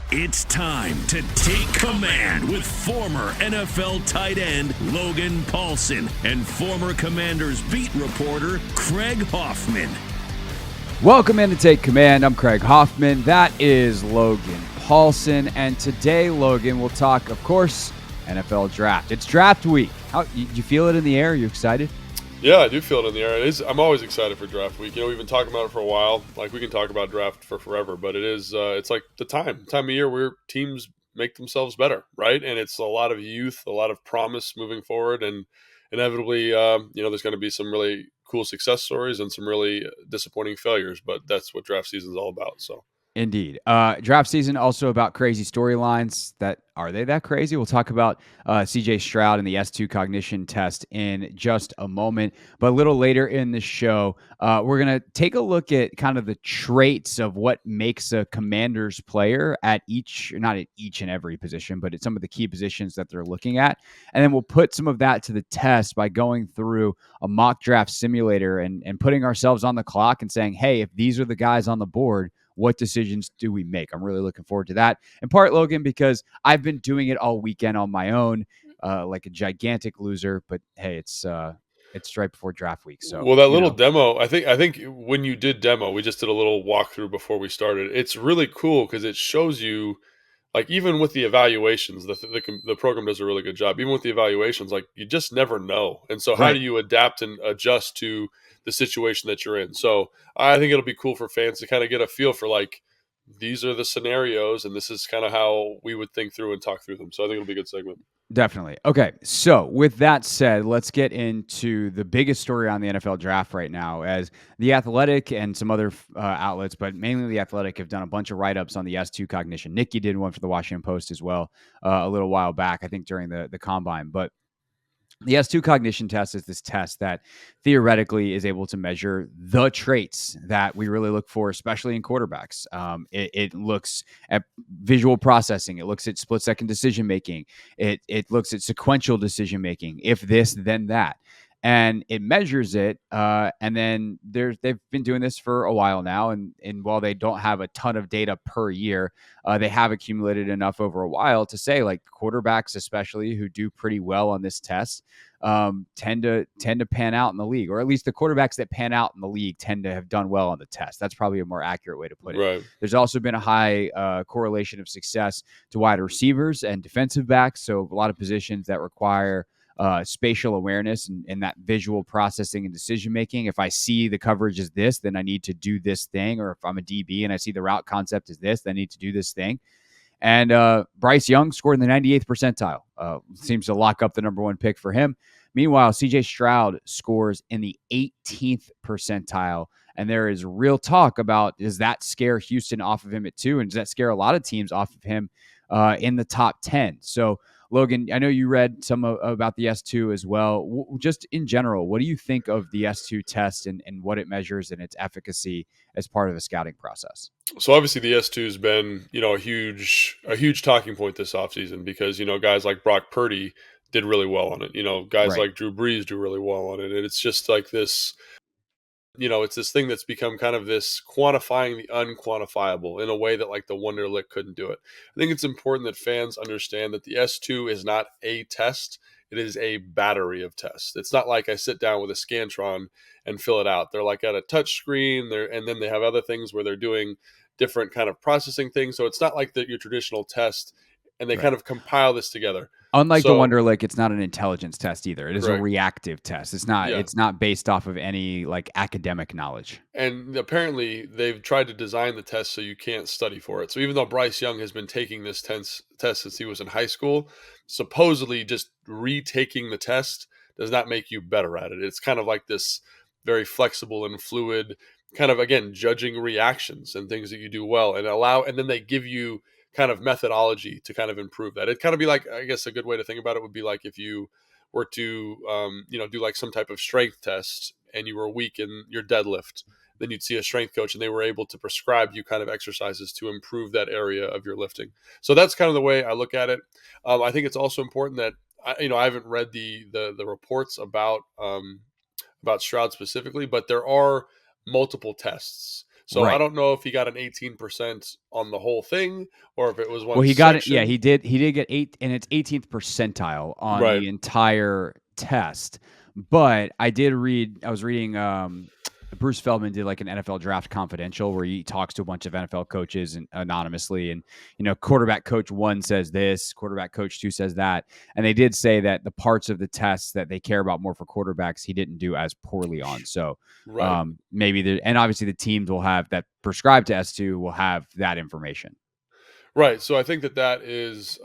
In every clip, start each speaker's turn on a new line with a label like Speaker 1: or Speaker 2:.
Speaker 1: It's time to take command with former NFL tight end Logan Paulsen and former Commanders beat reporter Craig Hoffman.
Speaker 2: Welcome in to Take Command. I'm Craig Hoffman. That is Logan Paulsen. And today, Logan, we'll talk, of course, NFL draft. It's draft week. How you feel it in the air? Are you excited?
Speaker 3: Yeah, I do feel it in the air. It is. I'm always excited for draft week. We've been talking about it for a while. Like, we can talk about draft for forever, but it is. It's like the time of year where teams make themselves better, right? And it's a lot of youth, a lot of promise moving forward, and inevitably, there's going to be some really cool success stories and some really disappointing failures. But that's what draft season is all about. So.
Speaker 2: Indeed. Draft season also about crazy storylines. Are they that crazy? We'll talk about CJ Stroud and the S2 cognition test in just a moment. But a little later in the show, we're going to take a look at kind of the traits of what makes a Commanders player at not at each and every position, but at some of the key positions that they're looking at. And then we'll put some of that to the test by going through a mock draft simulator and putting ourselves on the clock and saying, hey, if these are the guys on the board, what decisions do we make? I'm really looking forward to that. In part, Logan, because I've been doing it all weekend on my own, like a gigantic loser. But hey, it's right before draft week. So,
Speaker 3: well, that little demo, I think when you did demo, we just did a little walkthrough before we started. It's really cool because it shows you, like, even with the evaluations, the program does a really good job. Even with the evaluations, like, you just never know. And so how do you adapt and adjust to the situation that you're in? So I think it'll be cool for fans to kind of get a feel for, like, these are the scenarios and this is kind of how we would think through and talk through them. So I think it'll be a good segment.
Speaker 2: Definitely. Okay, so with that said, let's get into the biggest story on the NFL draft right now, as The Athletic and some other outlets, but mainly The Athletic, have done a bunch of write-ups on the S2 cognition. Nikki did one for the Washington Post as well a little while back, I think during the Combine. But the S2 cognition test is this test that theoretically is able to measure the traits that we really look for, especially in quarterbacks. It looks at visual processing. It looks at split-second decision-making. It looks at sequential decision-making. If this, then that. And it measures it. And then they've been doing this for a while now. And while they don't have a ton of data per year, they have accumulated enough over a while to say, like, quarterbacks, especially who do pretty well on this test, tend to pan out in the league, or at least the quarterbacks that pan out in the league tend to have done well on the test. That's probably a more accurate way to put it.
Speaker 3: Right.
Speaker 2: There's also been a high correlation of success to wide receivers and defensive backs. So a lot of positions that require spatial awareness and that visual processing and decision-making. If I see the coverage is this, then I need to do this thing. Or if I'm a DB and I see the route concept is this, then I need to do this thing. And Bryce Young scored in the 98th percentile. Seems to lock up the number one pick for him. Meanwhile, CJ Stroud scores in the 18th percentile. And there is real talk about, does that scare Houston off of him at 2? And does that scare a lot of teams off of him in the top 10? So, Logan, I know you read some about the S2 as well. Just in general, what do you think of the S2 test and what it measures and its efficacy as part of the scouting process?
Speaker 3: So obviously the S2 has been, a huge talking point this offseason because, guys like Brock Purdy did really well on it. Guys like Drew Brees do really well on it. And it's just like this, it's this thing that's become kind of this quantifying the unquantifiable in a way that, like, the Wonderlic couldn't do it. I think it's important that fans understand that the S2 is not a test. It is a battery of tests. It's not like I sit down with a Scantron and fill it out. They're like at a touch screen and then they have other things where they're doing different kind of processing things. So it's not like your traditional test, and they kind of compile this together.
Speaker 2: Unlike the Wonderlic, it's not an intelligence test either. It is
Speaker 3: correct.
Speaker 2: A reactive test. It's not. Yeah. It's not based off of any, like, academic knowledge.
Speaker 3: And apparently, they've tried to design the test so you can't study for it. So even though Bryce Young has been taking this test since he was in high school, supposedly just retaking the test does not make you better at it. It's kind of like this very flexible and fluid kind of, again, judging reactions and things that you do well, and then they give you kind of methodology to kind of improve that. It'd kind of be like, I guess a good way to think about it would be like if you were to, do like some type of strength test and you were weak in your deadlift, then you'd see a strength coach and they were able to prescribe you kind of exercises to improve that area of your lifting. So that's kind of the way I look at it. I think it's also important that, I haven't read the reports about Stroud specifically, but there are multiple tests. So I
Speaker 2: Right.
Speaker 3: don't know if he got an 18% on the whole thing or if it was
Speaker 2: Well,
Speaker 3: one
Speaker 2: he got it. Yeah,
Speaker 3: section.
Speaker 2: he did. He did get 8, and it's 18th percentile on
Speaker 3: Right.
Speaker 2: the entire test. But I did read. I was reading. Bruce Feldman did like an NFL Draft Confidential where he talks to a bunch of NFL coaches and anonymously, and quarterback coach 1 says this, quarterback coach 2 says that, and they did say that the parts of the tests that they care about more for quarterbacks he didn't do as poorly on. So
Speaker 3: Right.
Speaker 2: maybe and obviously the teams will have that prescribed to S2 will have that information.
Speaker 3: Right. So I think that is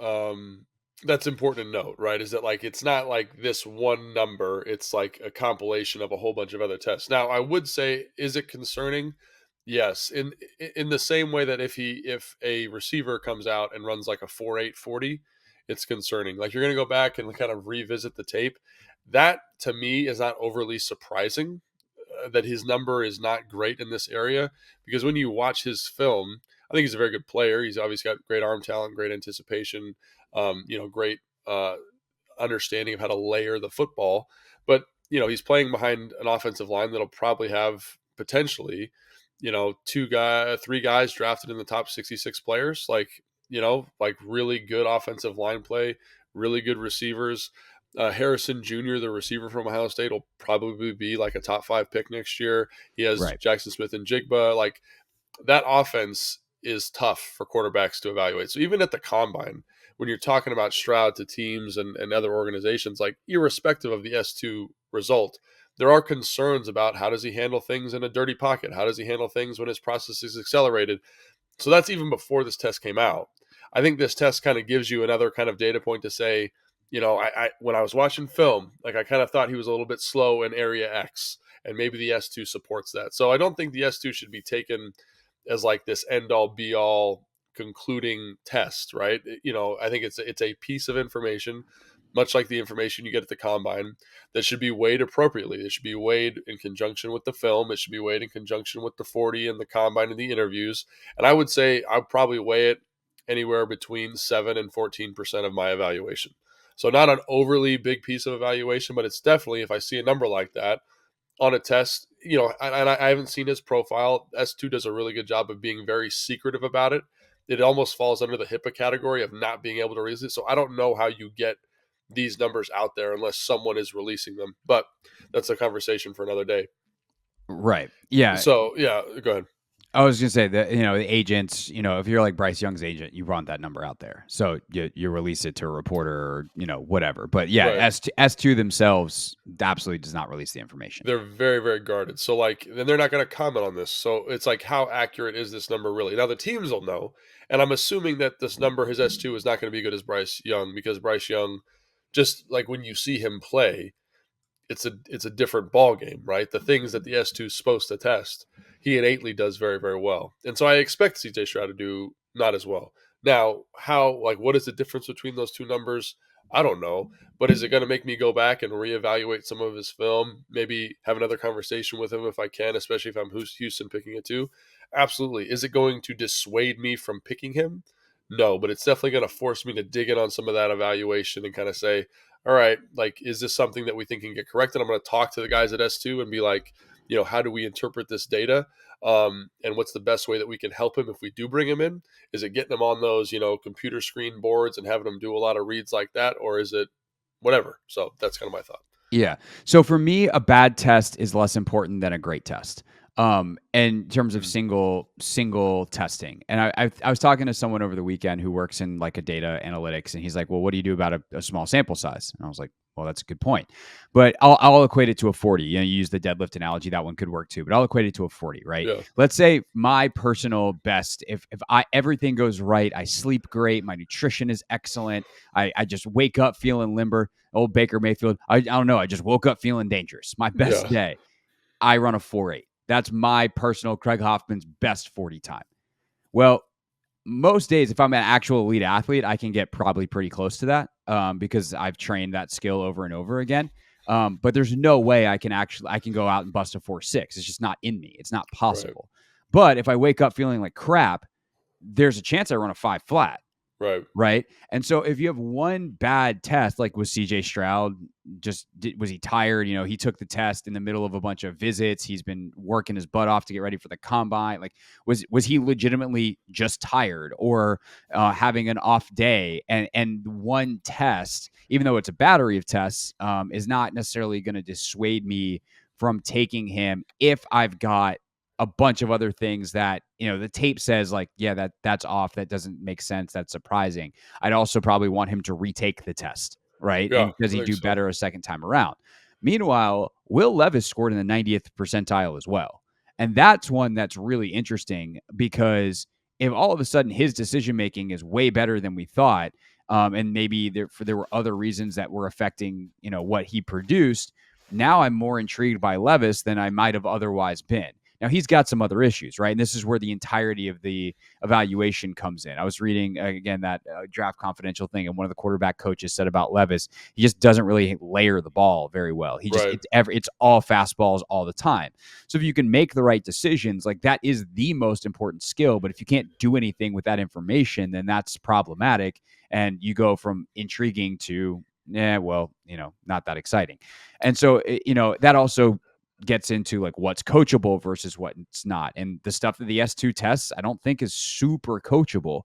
Speaker 3: that's important to note, right? Is that like it's not like this one number, it's like a compilation of a whole bunch of other tests. Now, I would say, is it concerning? Yes. In the same way that if a receiver comes out and runs like a 4.8 40, it's concerning. Like you're gonna go back and kind of revisit the tape. That to me is not overly surprising that his number is not great in this area, because when you watch his film, I think he's a very good player. He's obviously got great arm talent, great anticipation, great understanding of how to layer the football. But he's playing behind an offensive line that'll probably have potentially, three guys drafted in the top 66 players, like really good offensive line play, really good receivers. Harrison Jr., the receiver from Ohio State, will probably be like a top 5 pick next year. He has
Speaker 2: Right.
Speaker 3: Jackson Smith and Jigba. Like that offense is tough for quarterbacks to evaluate. So even at the combine, when you're talking about Stroud to teams and other organizations, like irrespective of the S2 result, there are concerns about how does he handle things in a dirty pocket? How does he handle things when his process is accelerated? So that's even before this test came out. I think this test kind of gives you another kind of data point to say, I when I was watching film, like I kind of thought he was a little bit slow in area X, and maybe the S2 supports that. So I don't think the S2 should be taken as like this end all be all concluding test, right? I think it's a piece of information, much like the information you get at the combine, that should be weighed appropriately. It should be weighed in conjunction with the film. It should be weighed in conjunction with the 40 and the combine and the interviews. And I would say I'd probably weigh it anywhere between 7 and 14% of my evaluation. So not an overly big piece of evaluation, but it's definitely, if I see a number like that on a test, I haven't seen his profile. S2 does a really good job of being very secretive about it. It almost falls under the HIPAA category of not being able to release it. So I don't know how you get these numbers out there unless someone is releasing them. But that's a conversation for another day.
Speaker 2: Right. Yeah.
Speaker 3: So yeah, go ahead.
Speaker 2: I was gonna say that the agents, if you're like Bryce Young's agent, you want that number out there, so you release it to a reporter or whatever. But yeah,
Speaker 3: Right.
Speaker 2: S2 themselves absolutely does not release the information.
Speaker 3: They're very, very guarded. So like, then they're not going to comment on this. So it's like, how accurate is this number really? Now the teams will know, and I'm assuming that this number, his S2, is not going to be good as Bryce Young, because Bryce Young, just like when you see him play, it's a different ball game, right? The things that the S2 is supposed to test, he innately does very, very well. And so I expect CJ Stroud to do not as well. Now, what is the difference between those two numbers? I don't know. But is it going to make me go back and reevaluate some of his film? Maybe have another conversation with him if I can, especially if I'm Houston picking it too? Absolutely. Is it going to dissuade me from picking him? No, but it's definitely going to force me to dig in on some of that evaluation and kind of say, all right, like, is this something that we think can get corrected? I'm going to talk to the guys at S2 and be like, how do we interpret this data? And what's the best way that we can help him if we do bring him in? Is it getting him on those, computer screen boards and having him do a lot of reads like that? Or is it whatever? So that's kind of my thought.
Speaker 2: Yeah. So for me, a bad test is less important than a great test. In terms of single testing. And I was talking to someone over the weekend who works in like a data analytics, and he's like, well, what do you do about a small sample size? And I was like, well, that's a good point, but I'll equate it to a 40. You use the deadlift analogy, that one could work too, but I'll equate it to a 40, right?
Speaker 3: Yeah.
Speaker 2: Let's say my personal best, if everything goes right, I sleep great, my nutrition is excellent, I just wake up feeling limber. Old Baker Mayfield, I don't know, I just woke up feeling dangerous. My best day, I run a 4.8. That's my personal Craig Hoffman's best 40 time. Well, most days, if I'm an actual elite athlete, I can get probably pretty close to that because I've trained that skill over and over again. But there's no way I can go out and bust a 4.6. It's just not in me. It's not possible. Right. But if I wake up feeling like crap, there's a chance I run a 5 flat.
Speaker 3: Right.
Speaker 2: Right. And so if you have one bad test, like with CJ Stroud, was he tired? He took the test in the middle of a bunch of visits. He's been working his butt off to get ready for the combine. Like, was he legitimately just tired or having an off day? And one test, even though it's a battery of tests, is not necessarily going to dissuade me from taking him if I've got a bunch of other things that, the tape says like, yeah, that's off. That doesn't make sense. That's surprising. I'd also probably want him to retake the test, right?
Speaker 3: Yeah,
Speaker 2: And does
Speaker 3: I
Speaker 2: he
Speaker 3: think
Speaker 2: do
Speaker 3: so.
Speaker 2: better a second time around? Meanwhile, Will Levis scored in the 90th percentile as well. And that's one that's really interesting because if all of a sudden his decision making is way better than we thought, and maybe there were other reasons that were affecting, what he produced, now I'm more intrigued by Levis than I might have otherwise been. Now, he's got some other issues, right? And this is where the entirety of the evaluation comes in. I was reading, again, that Draft Confidential thing, and one of the quarterback coaches said about Levis, he just doesn't really layer the ball very well.
Speaker 3: Right.
Speaker 2: It's all fastballs all the time. So if you can make the right decisions, like that is the most important skill. But if you can't do anything with that information, then that's problematic. And you go from intriguing to, not that exciting. And so, that also gets into like what's coachable versus what's not. And the stuff that the S2 tests, I don't think is super coachable.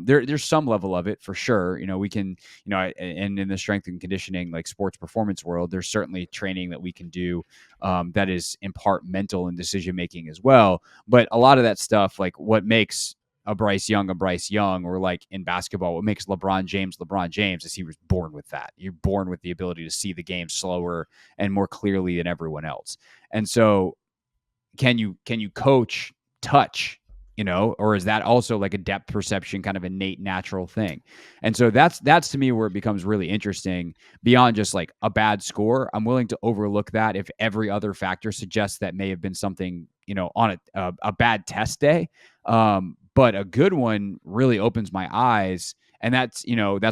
Speaker 2: There's some level of it for sure. We can, and in the strength and conditioning, like sports performance world, there's certainly training that we can do that is in part mental and decision making as well. But a lot of that stuff, like what makes a Bryce Young, or like in basketball, what makes LeBron James is he was born with that. You're born with the ability to see the game slower and more clearly than everyone else. And so can you coach touch, or is that also like a depth perception kind of innate natural thing? And so that's to me where it becomes really interesting. Beyond just like a bad score, I'm willing to overlook that if every other factor suggests that may have been something, on a bad test day. But a good one really opens my eyes. And that's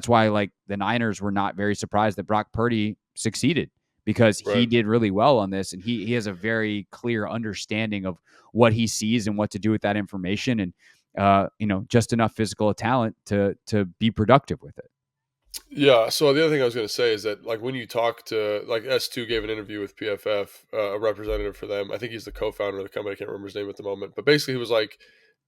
Speaker 2: why like the Niners were not very surprised that Brock Purdy succeeded, because he
Speaker 3: Right.
Speaker 2: did really well on this, and he has a very clear understanding of what he sees and what to do with that information, and just enough physical talent to be productive with it.
Speaker 3: Yeah. So the other thing I was going to say is that, like, when you talk to, like, S2 gave an interview with PFF, a representative for them. I think he's the co-founder of the company. I can't remember his name at the moment, but basically he was like,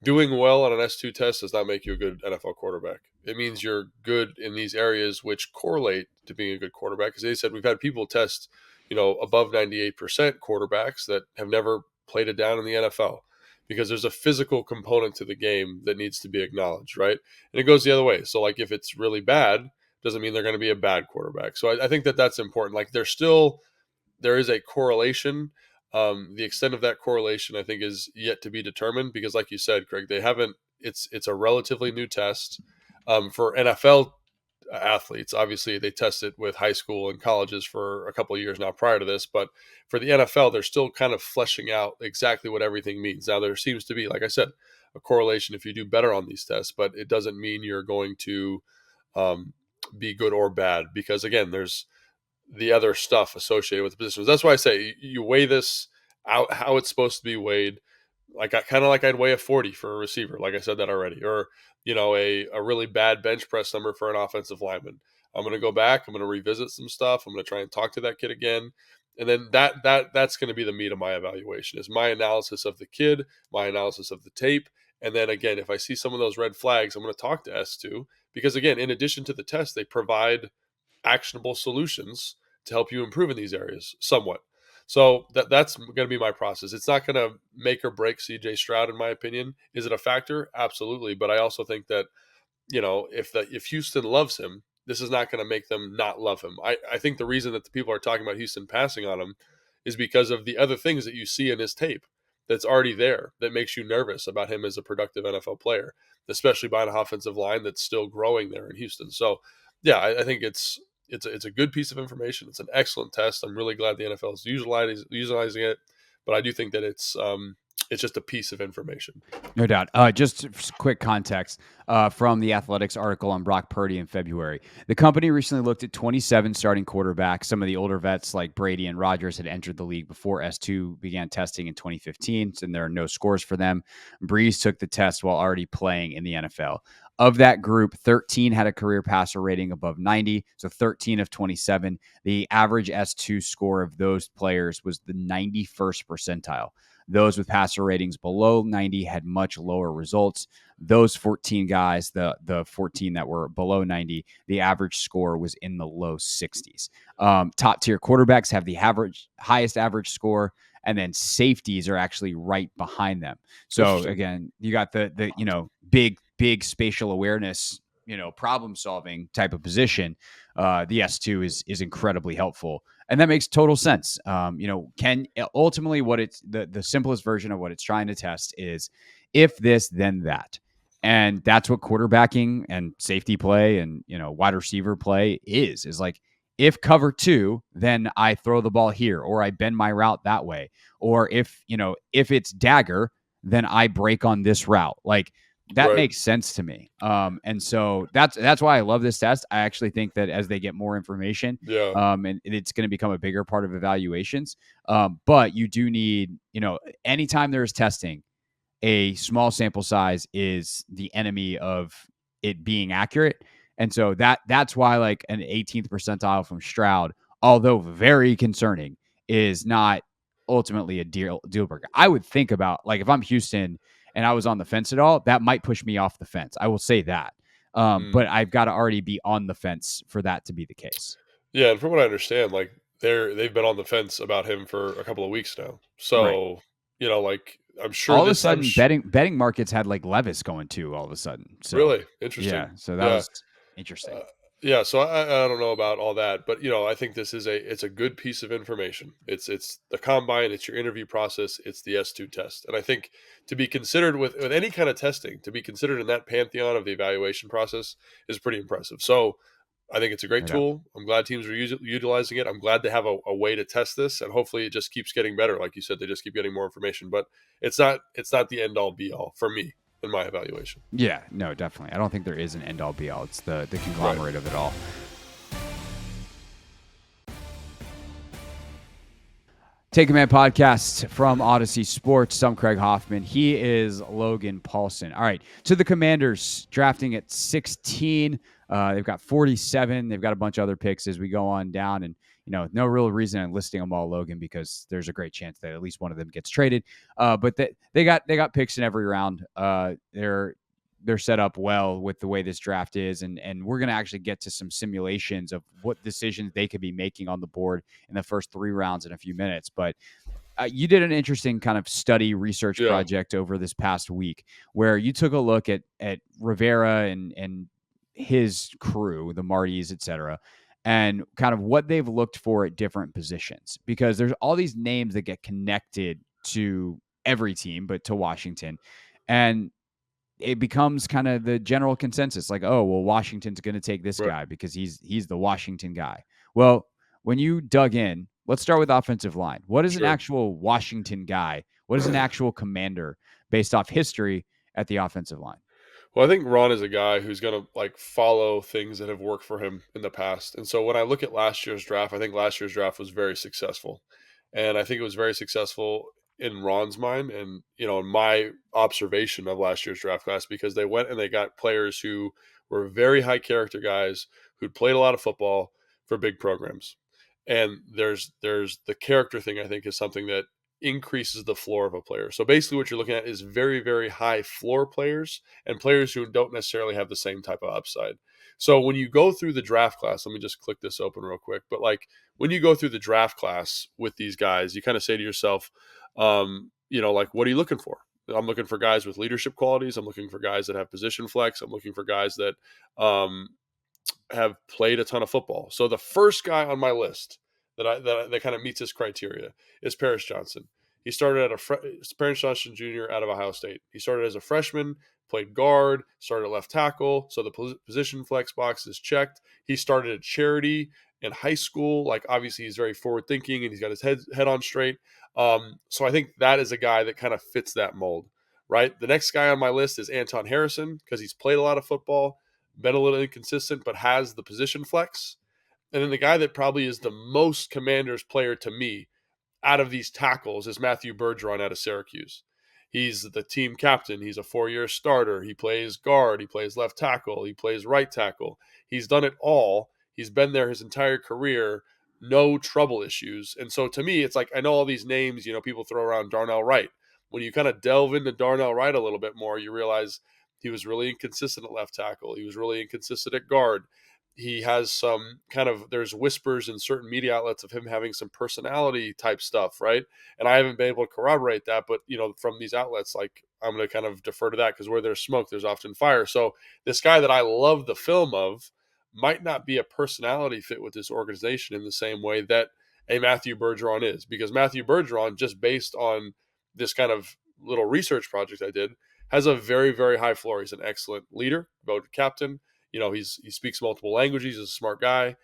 Speaker 3: doing well on an S2 test does not make you a good NFL quarterback. It means you're good in these areas which correlate to being a good quarterback. Because they said we've had people test, above 98% quarterbacks that have never played it down in the NFL, because there's a physical component to the game that needs to be acknowledged, right? And it goes the other way. So, like, if it's really bad, doesn't mean they're going to be a bad quarterback. So I think that that's important. Like, there is a correlation. The extent of that correlation, I think, is yet to be determined, because, like you said, Craig, they haven't. It's a relatively new test for NFL athletes. Obviously, they test it with high school and colleges for a couple of years now prior to this, but for the NFL, they're still kind of fleshing out exactly what everything means. Now, there seems to be, like I said, a correlation if you do better on these tests, but it doesn't mean you're going to um, be good or bad, because again, there's the other stuff associated with the positions. That's why I say you weigh this out how it's supposed to be weighed. Like, I kind of like I'd weigh a 40 for a receiver, like I said that already, or a really bad bench press number for an offensive lineman. I'm going to go back. I'm going to revisit some stuff. I'm going to try and talk to that kid again, and then that's going to be the meat of my evaluation, is my analysis of the kid, my analysis of the tape, and then again, if I see some of those red flags, I'm going to talk to S2, because again, in addition to the test, they provide actionable solutions to help you improve in these areas somewhat. So that's going to be my process. It's not going to make or break CJ Stroud, in my opinion. Is it a factor? Absolutely. But I also think that, if Houston loves him, this is not going to make them not love him. I think the reason that the people are talking about Houston passing on him is because of the other things that you see in his tape that's already there that makes you nervous about him as a productive NFL player, especially by an offensive line that's still growing there in Houston. So, yeah, I think it's a good piece of information. It's an excellent test. I'm really glad the NFL is utilizing it, but I do think that it's just a piece of information.
Speaker 2: No doubt. Just quick context from the Athletics article on Brock Purdy in February. The company recently looked at 27 starting quarterbacks. Some of the older vets like Brady and Rodgers had entered the league before S2 began testing in 2015, and there are no scores for them. Breeze took the test while already playing in the NFL. Of that group, 13 had a career passer rating above 90. So 13 of 27. The average S2 score of those players was the 91st percentile. Those with passer ratings below 90 had much lower results. Those 14 guys, the 14 that were below 90, the average score was in the low 60s. Top tier quarterbacks have the highest average score, and then safeties are actually right behind them. So again, you got the big spatial awareness, problem solving type of position. The S2 is incredibly helpful, and that makes total sense. Can ultimately what it's the simplest version of what it's trying to test is if this then that. And that's what quarterbacking and safety play and wide receiver play is like, if cover 2, then I throw the ball here, or I bend my route that way, or if it's dagger, then I break on this route. Like, that
Speaker 3: Right.
Speaker 2: makes sense to me. And so that's why I love this test. I actually think that as they get more information,
Speaker 3: Yeah.
Speaker 2: and it's going to become a bigger part of evaluations. But you do need, anytime there's testing, a small sample size is the enemy of it being accurate. And so that's why like an 18th percentile from Stroud, although very concerning, is not ultimately a deal breaker. I would think about, like, if I'm Houston and I was on the fence at all, that might push me off the fence. I will say that. But I've got to already be on the fence for that to be the case.
Speaker 3: Yeah, and from what I understand, like they've been on the fence about him for a couple of weeks now.
Speaker 2: Right.
Speaker 3: So, like I'm sure
Speaker 2: All of a
Speaker 3: this I'm
Speaker 2: sudden, betting markets had like Levis going too. All of a sudden, so
Speaker 3: really interesting.
Speaker 2: yeah, so that
Speaker 3: Yeah.
Speaker 2: was interesting.
Speaker 3: Uh, yeah, so I don't know about all that, but I think this is it's a good piece of information. It's the combine, it's your interview process, it's the S2 test. And I think to be considered with any kind of testing, to be considered in that pantheon of the evaluation process is pretty impressive. So I think it's a great
Speaker 2: No doubt.
Speaker 3: tool. I'm glad teams are utilizing it. I'm glad they have a way to test this, and hopefully it just keeps getting better. Like you said, they just keep getting more information. But it's not the end all be all for me in my evaluation.
Speaker 2: Yeah, no, definitely. I don't think there is an end all be all. It's the
Speaker 3: Right.
Speaker 2: conglomerate of it all. Take Command podcast from Odyssey Sports. I'm Craig Hoffman. He is Logan Paulson. All right, to the Commanders, drafting at 16. They've got 47. They've got a bunch of other picks as we go on down, and no real reason in listing them all, Logan, because there's a great chance that at least one of them gets traded. But they got picks in every round. They're set up well with the way this draft is, and we're going to actually get to some simulations of what decisions they could be making on the board in the first 3 rounds in a few minutes. But you did an interesting kind of study research
Speaker 3: Yeah.
Speaker 2: project over this past week where you took a look at Rivera and his crew, the Martys, et cetera, and kind of what they've looked for at different positions, because there's all these names that get connected to every team, but to Washington. And it becomes kind of the general consensus, like, oh, well, Washington's going to take this
Speaker 3: Right.
Speaker 2: guy because he's the Washington guy. Well, when you dug in, let's start with offensive line. What is an
Speaker 3: Sure.
Speaker 2: actual Washington guy? What is an actual commander based off history at the offensive line?
Speaker 3: Well, I think Ron is a guy who's going to like follow things that have worked for him in the past. And so when I look at last year's draft, I think last year's draft was very successful. And I think it was very successful in Ron's mind and, in my observation of last year's draft class, because they went and they got players who were very high character guys who'd played a lot of football for big programs. And there's the character thing, I think, is something that increases the floor of a player. So basically what you're looking at is very, very high floor players and players who don't necessarily have the same type of upside. So when you go through the draft class, let me just click this open real quick. But like when you go through the draft class with these guys, you kind of say to yourself, like, what are you looking for? I'm looking for guys with leadership qualities. I'm looking for guys that have position flex. I'm looking for guys that have played a ton of football. So the first guy on my list that kind of meets this criteria is Paris Johnson. He started Paris Johnson Jr. out of Ohio State. He started as a freshman, played guard, started at left tackle. So the position flex box is checked. He started at charity in high school. Like, obviously he's very forward thinking and he's got his head on straight. So I think that is a guy that kind of fits that mold, right? The next guy on my list is Anton Harrison, because he's played a lot of football, been a little inconsistent, but has the position flex. And then the guy that probably is the most Commanders player to me out of these tackles is Matthew Bergeron out of Syracuse. He's the team captain. He's a 4-year starter. He plays guard. He plays left tackle. He plays right tackle. He's done it all. He's been there his entire career. No trouble issues. And so to me, it's like, I know all these names, people throw around Darnell Wright. When you kind of delve into Darnell Wright a little bit more, you realize he was really inconsistent at left tackle. He was really inconsistent at guard. He has some there's whispers in certain media outlets of him having some personality type stuff, right? And I haven't been able to corroborate that, but from these outlets, like, I'm going to kind of defer to that, because where there's smoke, there's often fire. So this guy that I love the film of might not be a personality fit with this organization in the same way that a Matthew Bergeron is, because Matthew Bergeron, just based on this kind of little research project I did, has a very, very high floor. He's an excellent leader, voted captain. He speaks multiple languages. He's a smart guy.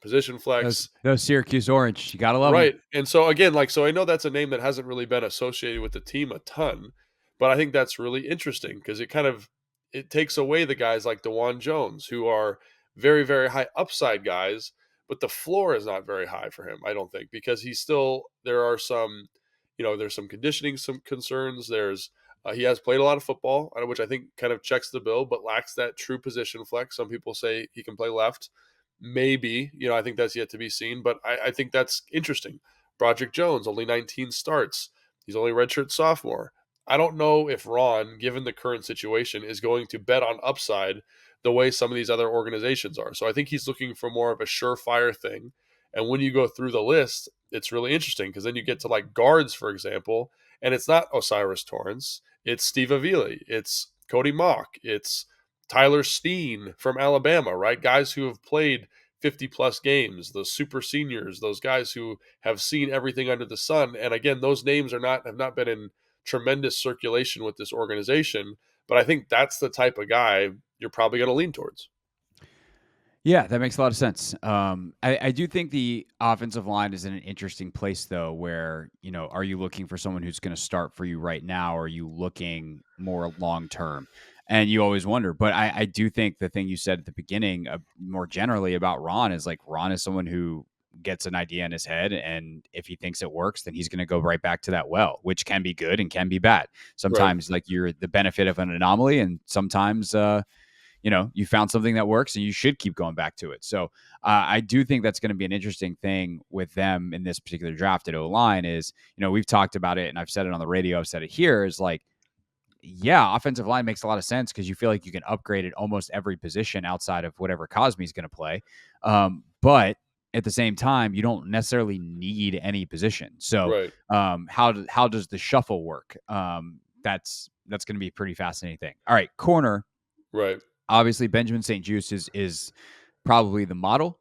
Speaker 3: Position flex.
Speaker 2: Those Syracuse Orange, you gotta love
Speaker 3: right.
Speaker 2: them.
Speaker 3: And so again, so I know that's a name that hasn't really been associated with the team a ton, but I think that's really interesting, because it takes away the guys like DeJuan Jones, who are very, very high upside guys, but the floor is not very high for him, I don't think, because there are some, there's some conditioning, some concerns. He has played a lot of football, which I think kind of checks the bill, but lacks that true position flex. Some people say he can play left. Maybe, I think that's yet to be seen, but I think that's interesting. Broderick Jones, only 19 starts. He's only redshirt sophomore. I don't know if Ron, given the current situation, is going to bet on upside the way some of these other organizations are. So I think he's looking for more of a surefire thing. And when you go through the list, it's really interesting, because then you get to like guards, for example, and it's not Osiris Torrance. It's Steve Avila. It's Cody Mock. It's Tyler Steen from Alabama, right? Guys who have played 50-plus games, those super seniors, those guys who have seen everything under the sun. And again, those names have not been in tremendous circulation with this organization, but I think that's the type of guy you're probably going to lean towards.
Speaker 2: Yeah, that makes a lot of sense. I do think the offensive line is in an interesting place, though, where, are you looking for someone who's going to start for you right now, or are you looking more long term? And you always wonder. But I do think the thing you said at the beginning, more generally about Ron, is like, Ron is someone who gets an idea in his head, and if he thinks it works, then he's going to go right back to that well, which can be good and can be bad. Sometimes, like, you're the benefit of an anomaly, and sometimes you found something that works and you should keep going back to it. So I do think that's going to be an interesting thing with them in this particular draft at O-line is, we've talked about it, and I've said it on the radio, I've said it here, is like, yeah, offensive line makes a lot of sense, because you feel like you can upgrade at almost every position outside of whatever Cosme's going to play. But at the same time, you don't necessarily need any position. So
Speaker 3: right.
Speaker 2: How does the shuffle work? That's going to be a pretty fascinating thing. All right, corner.
Speaker 3: Right.
Speaker 2: Obviously, Benjamin St-Juste is probably the model,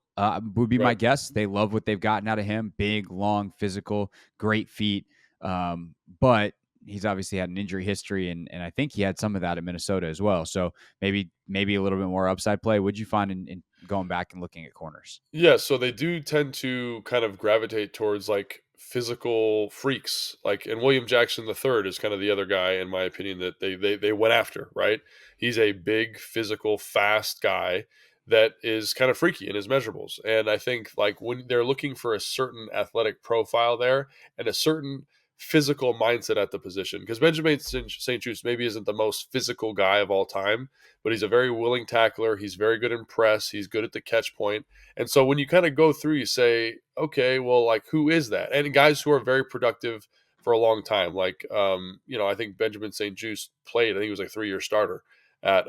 Speaker 2: would be my guess. They love what they've gotten out of him. Big, long, physical, great feet. But he's obviously had an injury history, and I think he had some of that at Minnesota as well. So maybe a little bit more upside play. What'd you find in going back and looking at corners?
Speaker 3: Yeah, so they do tend to kind of gravitate towards like physical freaks, and William Jackson III is kind of the other guy, in my opinion, that they went after, right? He's a big, physical, fast guy that is kind of freaky in his measurables. And I think like when they're looking for a certain athletic profile there and a certain physical mindset at the position, because Benjamin St-Juste maybe isn't the most physical guy of all time, but he's a very willing tackler. He's very good in press. He's good at the catch point. And so when you kind of go through, you say, okay, well, like, who is that? And guys who are very productive for a long time. Like, I think Benjamin St-Juste played, I think he was like a 3-year starter at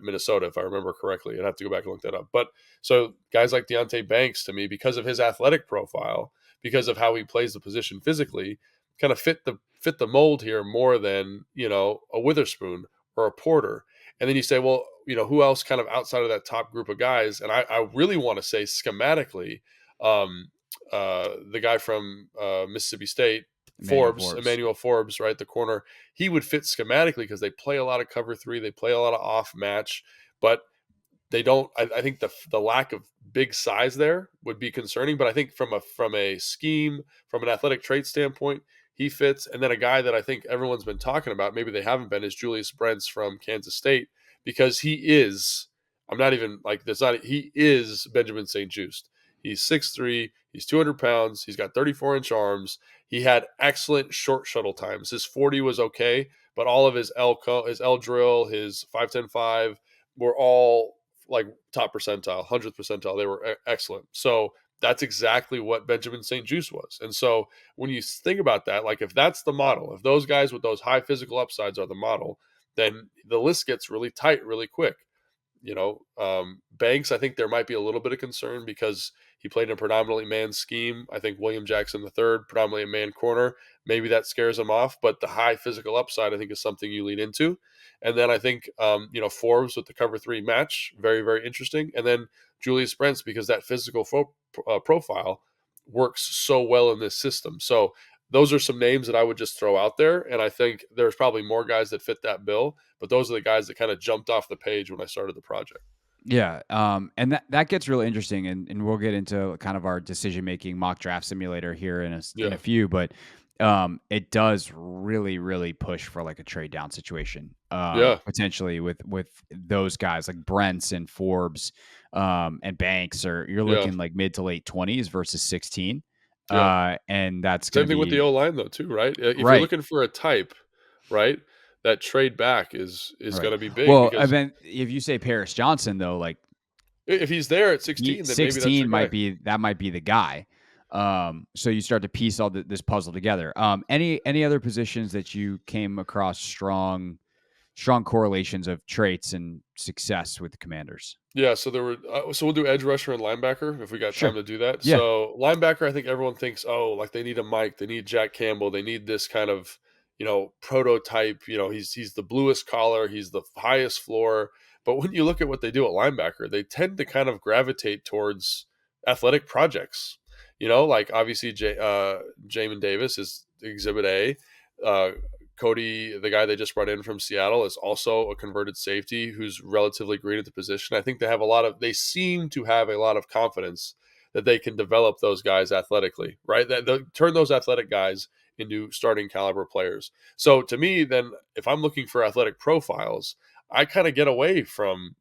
Speaker 3: Minnesota, if I remember correctly. I'd have to go back and look that up. But so guys like Deonte Banks, to me, because of his athletic profile, because of how he plays the position physically, kind of fit the mold here more than, a Witherspoon or a Porter. And then you say, well, who else kind of outside of that top group of guys? And I really want to say schematically, the guy from Mississippi State, Emmanuel Forbes, right? The corner, he would fit schematically because they play a lot of cover 3. They play a lot of off match, but they don't. I think the lack of big size there would be concerning. But I think from a scheme, from an athletic trait standpoint, he fits. And then a guy that I think everyone's been talking about, maybe they haven't been, is Julius Brents from Kansas State, because he is. I'm not even like this. He is Benjamin St-Juste. He's 6'3", he's 200 pounds, he's got 34-inch arms. He had excellent short shuttle times. His 40 was okay, but all of his L drill, his 5.10.5 were all like top percentile, 100th percentile. They were excellent. So that's exactly what Benjamin St. Juste was. And so when you think about that, like if that's the model, if those guys with those high physical upsides are the model, then the list gets really tight really quick. Banks, I think there might be a little bit of concern because he played in a predominantly man scheme. I think William Jackson III, predominantly a man corner, maybe that scares him off. But the high physical upside, I think, is something you lean into. And then I think, Forbes with the cover 3 match, very, very interesting. And then Julius Brents, because that physical profile works so well in this system. So those are some names that I would just throw out there. And I think there's probably more guys that fit that bill, but those are the guys that kind of jumped off the page when I started the project.
Speaker 2: Yeah. And that gets really interesting, and we'll get into kind of our decision-making mock draft simulator here in a few, but it does really, really push for like a trade down situation. Potentially with those guys like Brents and Forbes, and Banks, or you're looking like mid to late 20s versus 16. And that's
Speaker 3: same thing with the O-line though too, right? If you're looking for a type, right, that trade back is going to be big.
Speaker 2: Well,
Speaker 3: because
Speaker 2: if you say Paris Johnson though, like
Speaker 3: if he's there at 16, then
Speaker 2: 16
Speaker 3: maybe
Speaker 2: might be the guy. So you start to piece all this puzzle together. Any other positions that you came across strong correlations of traits and success with the Commanders?
Speaker 3: Yeah, so there were. So we'll do edge rusher and linebacker if we got
Speaker 2: Sure.
Speaker 3: time to do that.
Speaker 2: Yeah.
Speaker 3: So linebacker, I think everyone thinks, oh, like they need a Mike, they need Jack Campbell, they need this kind of prototype. He's the bluest collar, he's the highest floor. But when you look at what they do at linebacker, they tend to kind of gravitate towards athletic projects. Like obviously Jamin Davis is Exhibit A. Cody, the guy they just brought in from Seattle, is also a converted safety who's relatively green at the position. I think they seem to have a lot of confidence that they can develop those guys athletically, right? That they'll turn those athletic guys into starting caliber players. So to me, then if I'm looking for athletic profiles, I kind of get away from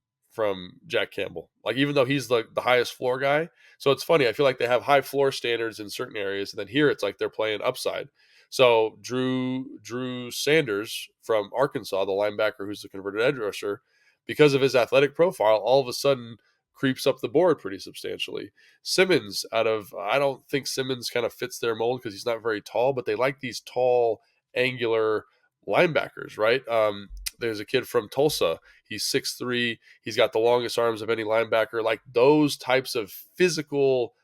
Speaker 3: Jack Campbell. Like even though he's the highest floor guy. So it's funny, I feel like they have high floor standards in certain areas, and then here it's like they're playing upside. So Drew Sanders from Arkansas, the linebacker who's the converted edge rusher, because of his athletic profile, all of a sudden creeps up the board pretty substantially. Simmons I don't think Simmons kind of fits their mold because he's not very tall, but they like these tall, angular linebackers, right? There's a kid from Tulsa. He's 6'3". He's got the longest arms of any linebacker. Like those types of physical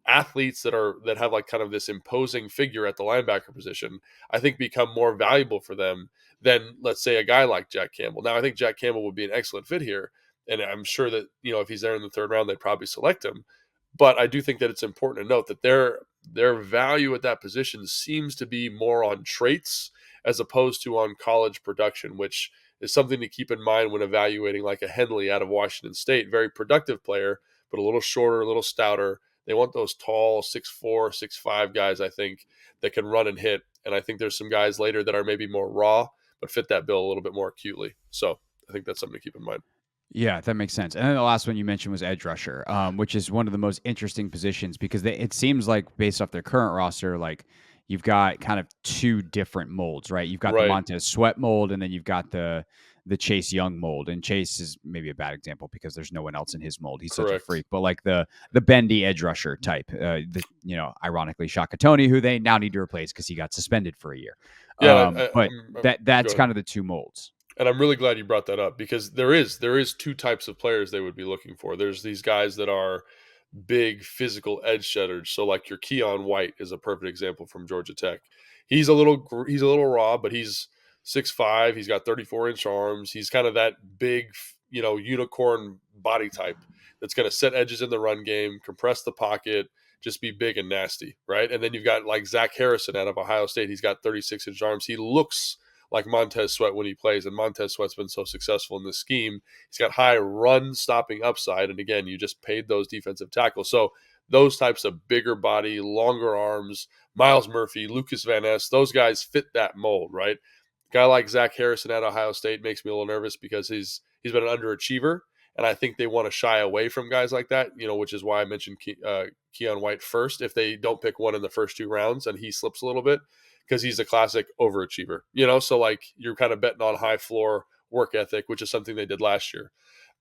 Speaker 3: athletes that have like kind of this imposing figure at the linebacker position, I think become more valuable for them than, let's say, a guy like Jack Campbell. Now, I think Jack Campbell would be an excellent fit here, and I'm sure that if he's there in the third round, they'd probably select him. But I do think that it's important to note that their value at that position seems to be more on traits as opposed to on college production, which is something to keep in mind when evaluating like a Henley out of Washington State. Very productive player, but a little shorter, a little stouter. They want those tall 6'4", 6'5" guys, I think, that can run and hit. And I think there's some guys later that are maybe more raw, but fit that bill a little bit more acutely. So I think that's something to keep in mind.
Speaker 2: Yeah, that makes sense. And then the last one you mentioned was edge rusher, which is one of the most interesting positions because it seems like based off their current roster, like you've got kind of two different molds, right? You've got the Montez Sweat mold, and then you've got the Chase Young mold. And Chase is maybe a bad example because there's no one else in his mold. He's such a freak. But like the bendy edge rusher type, ironically Shaka Toney, who they now need to replace because he got suspended for a year.
Speaker 3: Yeah,
Speaker 2: that's kind of the two molds.
Speaker 3: And I'm really glad you brought that up because there is two types of players they would be looking for. There's these guys that are big physical edge shedders. So like your Keon White is a perfect example from Georgia Tech. He's a little raw, but he's 6'5". He's got 34-inch arms. He's kind of that big, unicorn body type that's going to set edges in the run game, compress the pocket, just be big and nasty, right? And then you've got like Zach Harrison out of Ohio State. He's got 36-inch arms. He looks like Montez Sweat when he plays, and Montez Sweat's been so successful in this scheme. He's got high run stopping upside, and again, you just paid those defensive tackles. So those types of bigger body, longer arms, Miles Murphy, Lucas Van Ness, those guys fit that mold, right? A guy like Zach Harrison at Ohio State makes me a little nervous because he's been an underachiever, And I think they want to shy away from guys like that, which is why I mentioned Keon White first. If they don't pick one in the first 2 rounds and he slips a little bit, because he's a classic overachiever, so like you're kind of betting on high floor work ethic, which is something they did last year.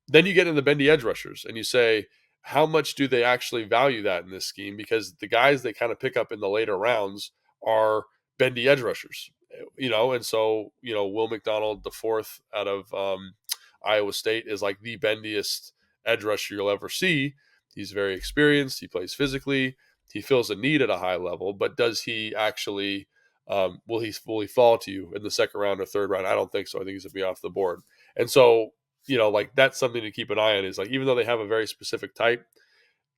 Speaker 3: Then you get into the bendy edge rushers and you say, how much do they actually value that in this scheme? Because the guys they kind of pick up in the later rounds are bendy edge rushers, and so, Will McDonald, the fourth out of Iowa State, is like the bendiest edge rusher you'll ever see. He's very experienced. He plays physically. He fills a need at a high level, but does he actually, will he fall to you in the second round or third round? I don't think so. I think he's going to be off the board. And so, like that's something to keep an eye on, is like, even though they have a very specific type,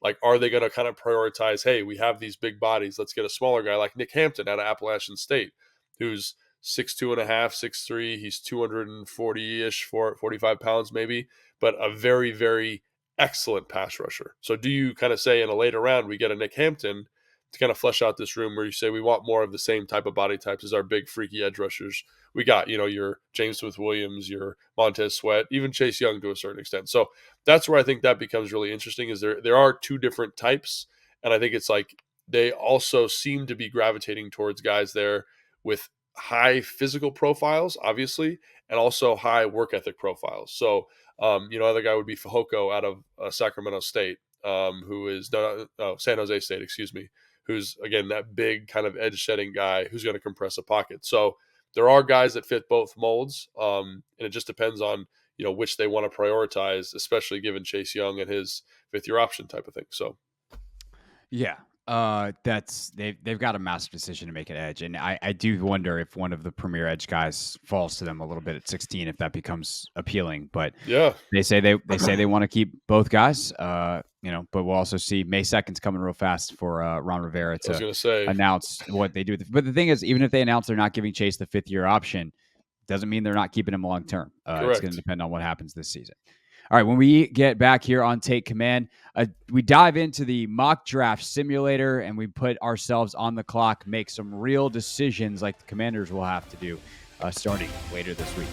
Speaker 3: like, are they going to kind of prioritize, hey, we have these big bodies, let's get a smaller guy like Nick Hampton out of Appalachian State, who's 6'2.5", 6'3". He's 240-ish, 45 pounds maybe, but a very, very excellent pass rusher. So do you kind of say in a later round, we get a Nick Hampton to kind of flesh out this room, where you say we want more of the same type of body types as our big freaky edge rushers? We got, your James Smith-Williams, your Montez Sweat, even Chase Young to a certain extent. So that's where I think that becomes really interesting, is there are 2 different types. And I think it's like they also seem to be gravitating towards guys there with high physical profiles, obviously, and also high work ethic profiles. So, other guy would be Fehoko out of Sacramento State, who is San Jose State, excuse me, who's, again, that big kind of edge setting guy who's going to compress a pocket. So there are guys that fit both molds, and it just depends on, which they want to prioritize, especially given Chase Young and his 5th-year option type of thing. So,
Speaker 2: Yeah. They've got a massive decision to make at edge, and I do wonder if one of the premier edge guys falls to them a little bit at 16, if that becomes appealing. But
Speaker 3: yeah,
Speaker 2: they say they want to keep both guys. But we'll also see May 2nd's coming real fast for Ron Rivera to announce what they do. But the thing is, even if they announce they're not giving Chase the 5th-year option, doesn't mean they're not keeping him long term. It's going to depend on what happens this season. All right, when we get back here on Take Command, we dive into the mock draft simulator and we put ourselves on the clock, make some real decisions like the Commanders will have to do starting later this week.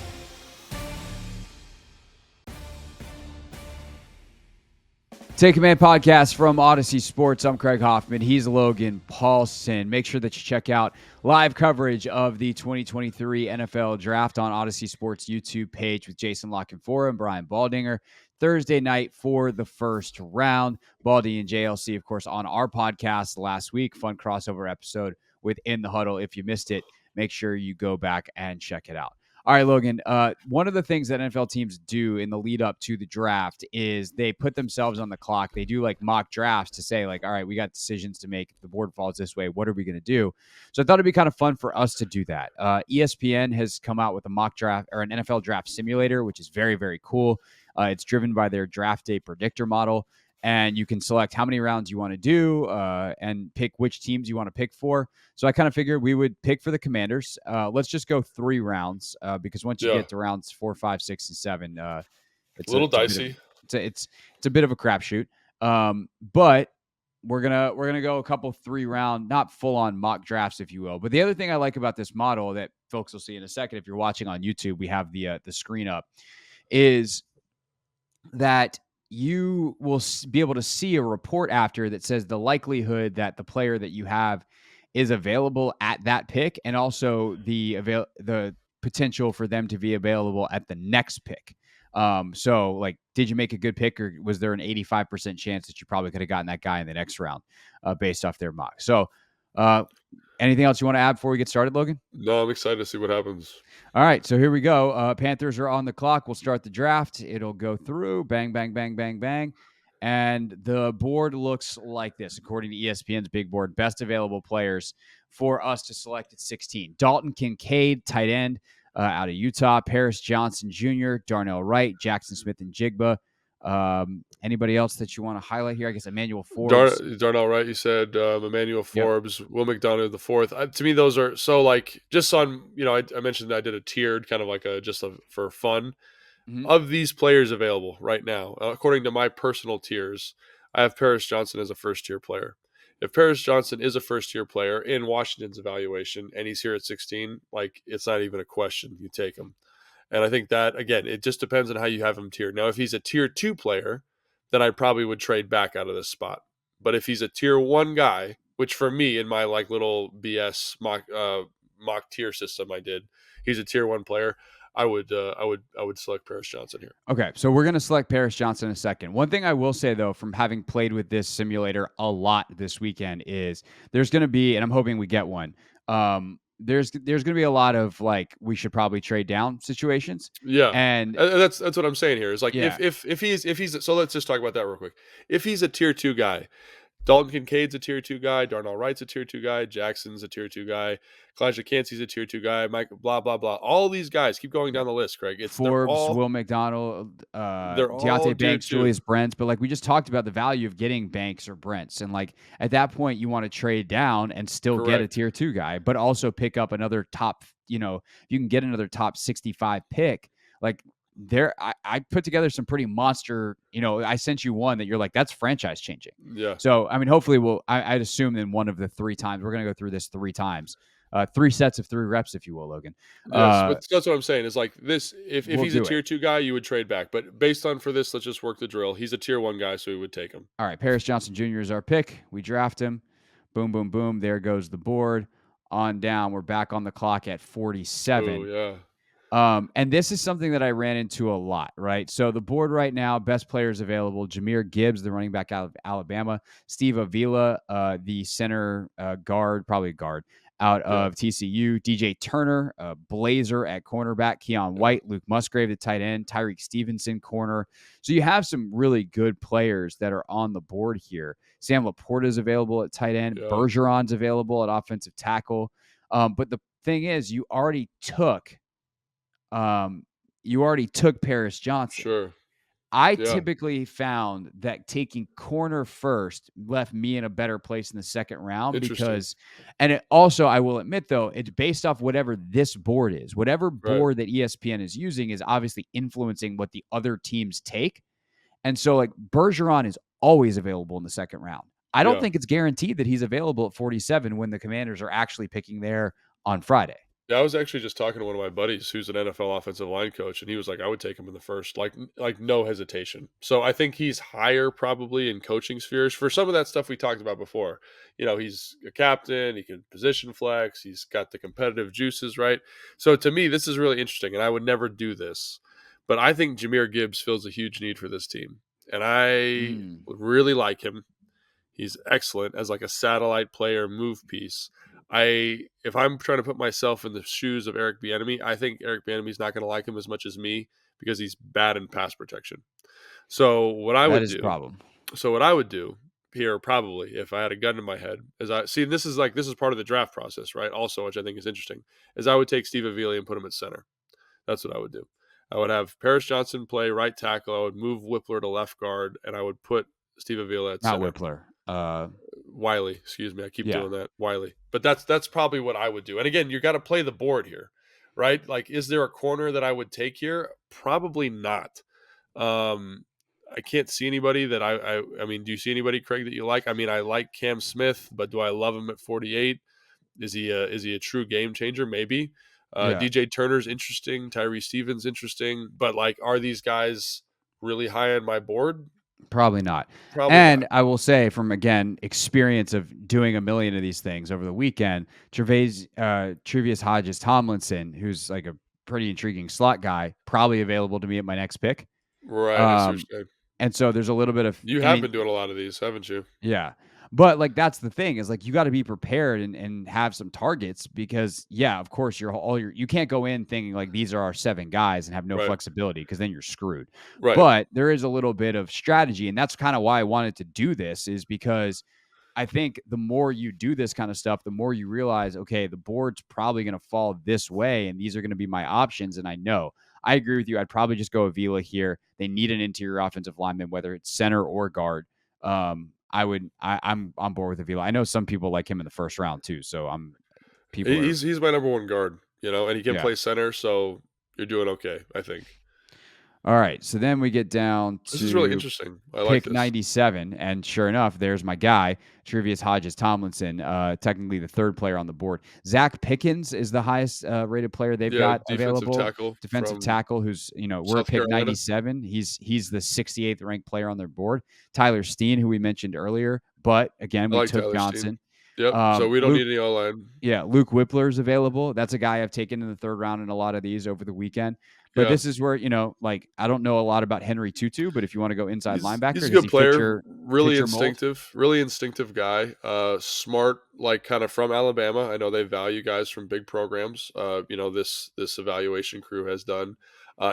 Speaker 2: Take Command podcast from Odyssey Sports. I'm Craig Hoffman. He's Logan Paulson. Make sure that you check out live coverage of the 2023 NFL Draft on Odyssey Sports YouTube page with Jason Lockenfora and Brian Baldinger. Thursday night for the first round. Baldy and JLC, of course, on our podcast last week. Fun crossover episode with In the Huddle. If you missed it, make sure you go back and check it out. All right, Logan, one of the things that NFL teams do in the lead up to the draft is they put themselves on the clock. They do like mock drafts to say like, all right, we got decisions to make. If the board falls this way, what are we going to do? So I thought it'd be kind of fun for us to do that. ESPN has come out with a mock draft or an NFL draft simulator, which is very, very cool. It's driven by their draft day predictor model. And you can select how many rounds you want to do and pick which teams you want to pick for. So I kind of figured we would pick for the Commanders. Let's just go 3 rounds because once you get to rounds 4, 5, 6, and 7, it's
Speaker 3: a little dicey.
Speaker 2: It's a bit of a crapshoot. But we're gonna go a couple 3-round, not full on mock drafts, if you will. But the other thing I like about this model that folks will see in a second, if you're watching on YouTube, we have the screen up, is that you will be able to see a report after that says the likelihood that the player that you have is available at that pick, and also the potential for them to be available at the next pick. So like, did you make a good pick, or was there an 85% chance that you probably could have gotten that guy in the next round based off their mock? So anything else you want to add before we get started, Logan?
Speaker 3: No, I'm excited to see what happens.
Speaker 2: All right, so here we go. Panthers are on the clock. We'll start the draft. It'll go through. Bang, bang, bang, bang, bang. And the board looks like this, according to ESPN's big board. Best available players for us to select at 16. Dalton Kincaid, tight end out of Utah. Paris Johnson Jr., Darnell Wright, Jackson Smith and Jigba. Anybody else that you want to highlight here? I guess Emmanuel Forbes.
Speaker 3: Darnell Wright, you said. Emmanuel Forbes, yep. Will McDonald the fourth. To me, those are so like just on. I mentioned that I did a tiered kind of like for fun of these players available right now. According to my personal tiers, I have Paris Johnson as a first-tier player. If Paris Johnson is a first-tier player in Washington's evaluation and he's here at 16, like it's not even a question. You take him. And I think that, again, it just depends on how you have him tiered. Now, if he's a tier 2 player, then I probably would trade back out of this spot. But if he's a tier 1 guy, which for me in my like little BS mock tier system I did, he's a tier 1 player, I would select Paris Johnson here.
Speaker 2: Okay, so we're going to select Paris Johnson in a second. One thing I will say, though, from having played with this simulator a lot this weekend is there's going to be, and I'm hoping we get one, there's going to be a lot of, like, we should probably trade down situations.
Speaker 3: Yeah.
Speaker 2: And
Speaker 3: That's what I'm saying here is like
Speaker 2: yeah,
Speaker 3: if he's so let's just talk about that real quick. If he's a tier 2 guy, Dalton Kincaid's a tier 2 guy, Darnell Wright's a tier 2 guy, Jackson's a tier 2 guy, Kalijah Cansey's a tier 2 guy, Mike blah blah blah. All these guys keep going down the list, Craig.
Speaker 2: Forbes, Will McDonald,
Speaker 3: they're all
Speaker 2: Deontay
Speaker 3: tier
Speaker 2: Banks,
Speaker 3: 2.
Speaker 2: Julius Brents, but like we just talked about the value of getting Banks or Brents, and like at that point you want to trade down and still get a
Speaker 3: Correct.
Speaker 2: tier 2 guy, but also pick up another top. If you can get another top 65 pick, like I put together some pretty monster. I sent you one that you're like that's franchise changing.
Speaker 3: Yeah.
Speaker 2: So I mean, hopefully I'd assume in one of the 3 times we're gonna go through this 3 times. 3 sets of 3 reps, if you will, Logan.
Speaker 3: Yes, but that's what I'm saying. Is like this. If
Speaker 2: We'll
Speaker 3: he's a
Speaker 2: do
Speaker 3: tier
Speaker 2: it.
Speaker 3: 2 guy, you would trade back. But based on for this, let's just work the drill. He's a tier 1 guy, so we would take him.
Speaker 2: All right, Paris Johnson Jr. is our pick. We draft him. Boom, boom, boom. There goes the board. On down. We're back on the clock at 47.
Speaker 3: Oh yeah.
Speaker 2: And this is something that I ran into a lot, right? So the board right now, best players available: Jahmyr Gibbs, the running back out of Alabama; Steve Avila, the center guard, probably guard out of TCU; DJ Turner, Blazer at cornerback; Keon White, Luke Musgrave, the tight end; Tyreek Stevenson, corner. So you have some really good players that are on the board here. Sam Laporta is available at tight end.
Speaker 3: Yeah.
Speaker 2: Bergeron's available at offensive tackle. But the thing is, you already took Paris Johnson.
Speaker 3: Sure.
Speaker 2: I typically found that taking corner first left me in a better place in the second round because, and it also, I will admit though, it's based off whatever this board is. Whatever board that ESPN is using is obviously influencing what the other teams take. And so like Bergeron is always available in the second round. I don't think it's guaranteed that he's available at 47 when the Commanders are actually picking there on Friday.
Speaker 3: Yeah, I was actually just talking to one of my buddies who's an NFL offensive line coach, and he was like, I would take him in the first, like no hesitation. So I think he's higher probably in coaching spheres for some of that stuff we talked about before. He's a captain, he can position flex, he's got the competitive juices, right? So to me, this is really interesting, and I would never do this. But I think Jahmyr Gibbs fills a huge need for this team. And I would really like him. He's excellent as like a satellite player move piece. If I'm trying to put myself in the shoes of Eric Bieniemy, I think Eric Bieniemy's not going to like him as much as me because he's bad in pass protection. So what I would do,
Speaker 2: problem.
Speaker 3: So what I would do here, probably if I had a gun in my head, is this is part of the draft process, right? Also, which I think is interesting, is I would take Steve Avila and put him at center. That's what I would do. I would have Paris Johnson play right tackle. I would move Whippler to left guard, and I would put Steve Avila at center.
Speaker 2: Not Whippler.
Speaker 3: Wiley, excuse me. I keep doing that. Wiley. But that's probably what I would do. And again, you got to play the board here, right? Like, is there a corner that I would take here? Probably not. I can't see anybody that I mean, do you see anybody, Craig, that you like? I mean, I like Cam Smith, but do I love him at 48? Is he a true game changer? Maybe. DJ Turner's interesting. Tyree Stevens interesting. But like, are these guys really high on my board?
Speaker 2: Probably not.
Speaker 3: Not.
Speaker 2: I will say from, again, experience of doing a million of these things over the weekend, Tre'Vius Hodges Tomlinson, who's like a pretty intriguing slot guy, probably available to me at my next pick.
Speaker 3: Right.
Speaker 2: And so there's a little bit of...
Speaker 3: You have been doing a lot of these, haven't you?
Speaker 2: Yeah. But like that's the thing is like you got to be prepared and have some targets because of course you can't go in thinking like these are our 7 guys and have no flexibility because then you're screwed.
Speaker 3: Right.
Speaker 2: But there is a little bit of strategy, and that's kind of why I wanted to do this, is because I think the more you do this kind of stuff, the more you realize, okay, the board's probably going to fall this way, and these are going to be my options. And I agree with you. I'd probably just go Avila here. They need an interior offensive lineman, whether it's center or guard. I'm on board with Avila. I know some people like him in the first round too. So
Speaker 3: he's my number 1 guard, and he can play center. So you're doing okay, I think.
Speaker 2: All right, so then we get down
Speaker 3: This is really
Speaker 2: to
Speaker 3: interesting. I like
Speaker 2: pick
Speaker 3: this.
Speaker 2: 97, and sure enough, there's my guy, Tre'Davious Hodges-Tomlinson, technically the third player on the board. Zach Pickens is the highest rated player they've
Speaker 3: Yeah,
Speaker 2: got
Speaker 3: defensive
Speaker 2: available,
Speaker 3: tackle
Speaker 2: defensive
Speaker 3: from
Speaker 2: tackle, who's we're at
Speaker 3: South
Speaker 2: pick
Speaker 3: Carolina.
Speaker 2: 97. He's the 68th ranked player on their board. Tyler Steen, who we mentioned earlier, but again,
Speaker 3: I
Speaker 2: we
Speaker 3: like
Speaker 2: took
Speaker 3: Tyler Steen.
Speaker 2: Johnson.
Speaker 3: Yep. So we don't
Speaker 2: Luke
Speaker 3: need any O-line.
Speaker 2: Yeah, Luke Whippler's available. That's a guy I've taken in the third round in a lot of these over the weekend. But
Speaker 3: Yeah.
Speaker 2: this is where, like, I don't know a lot about Henry Tutu, but if you want to go inside
Speaker 3: He's
Speaker 2: linebacker,
Speaker 3: a
Speaker 2: does
Speaker 3: good
Speaker 2: he fit
Speaker 3: player,
Speaker 2: your mold?
Speaker 3: really instinctive guy. Smart, like kind of from Alabama. I know they value guys from big programs. This evaluation crew has done.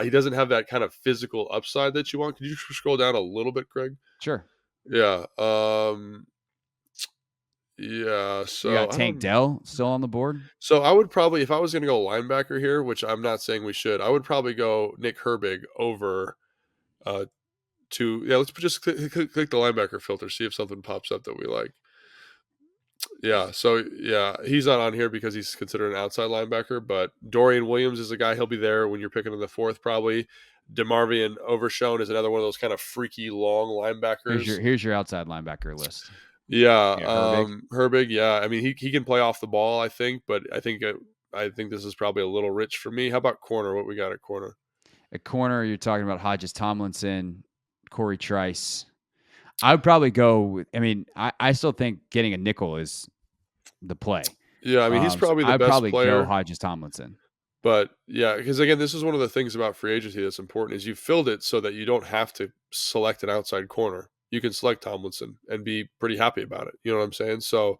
Speaker 3: He doesn't have that kind of physical upside that you want. Could you scroll down a little bit, Craig?
Speaker 2: Sure.
Speaker 3: Yeah. Yeah.
Speaker 2: You got
Speaker 3: So I
Speaker 2: Tank
Speaker 3: don't.
Speaker 2: Dell still on the board?
Speaker 3: So I would probably, if I was going to go linebacker here, which I'm not saying we should, I would probably go Nick Herbig over uh, let's just click the linebacker filter, see if something pops up that we like. Yeah, so yeah, he's not on here because he's considered an outside linebacker, but Dorian Williams is a guy, he'll be there when you're picking in the fourth probably. DeMarvion Overshown is another one of those kind of freaky long linebackers.
Speaker 2: Here's your outside linebacker list.
Speaker 3: Yeah,
Speaker 2: Yeah, Herbig.
Speaker 3: Herbig, yeah. I mean, he can play off the ball, I think, but I think this is probably a little rich for me. How about corner? What we got at corner?
Speaker 2: At corner, you're talking about Hodges Tomlinson, Corey Trice. I would probably go. I mean, I still think getting a nickel is the play.
Speaker 3: Yeah, I mean, he's
Speaker 2: So
Speaker 3: probably the
Speaker 2: I'd
Speaker 3: best
Speaker 2: probably go
Speaker 3: player.
Speaker 2: Hodges Tomlinson.
Speaker 3: But yeah, because again, this is one of the things about free agency that's important is you filled it so that you don't have to select an outside corner. You can select Tomlinson and be pretty happy about it. You know what I'm saying? So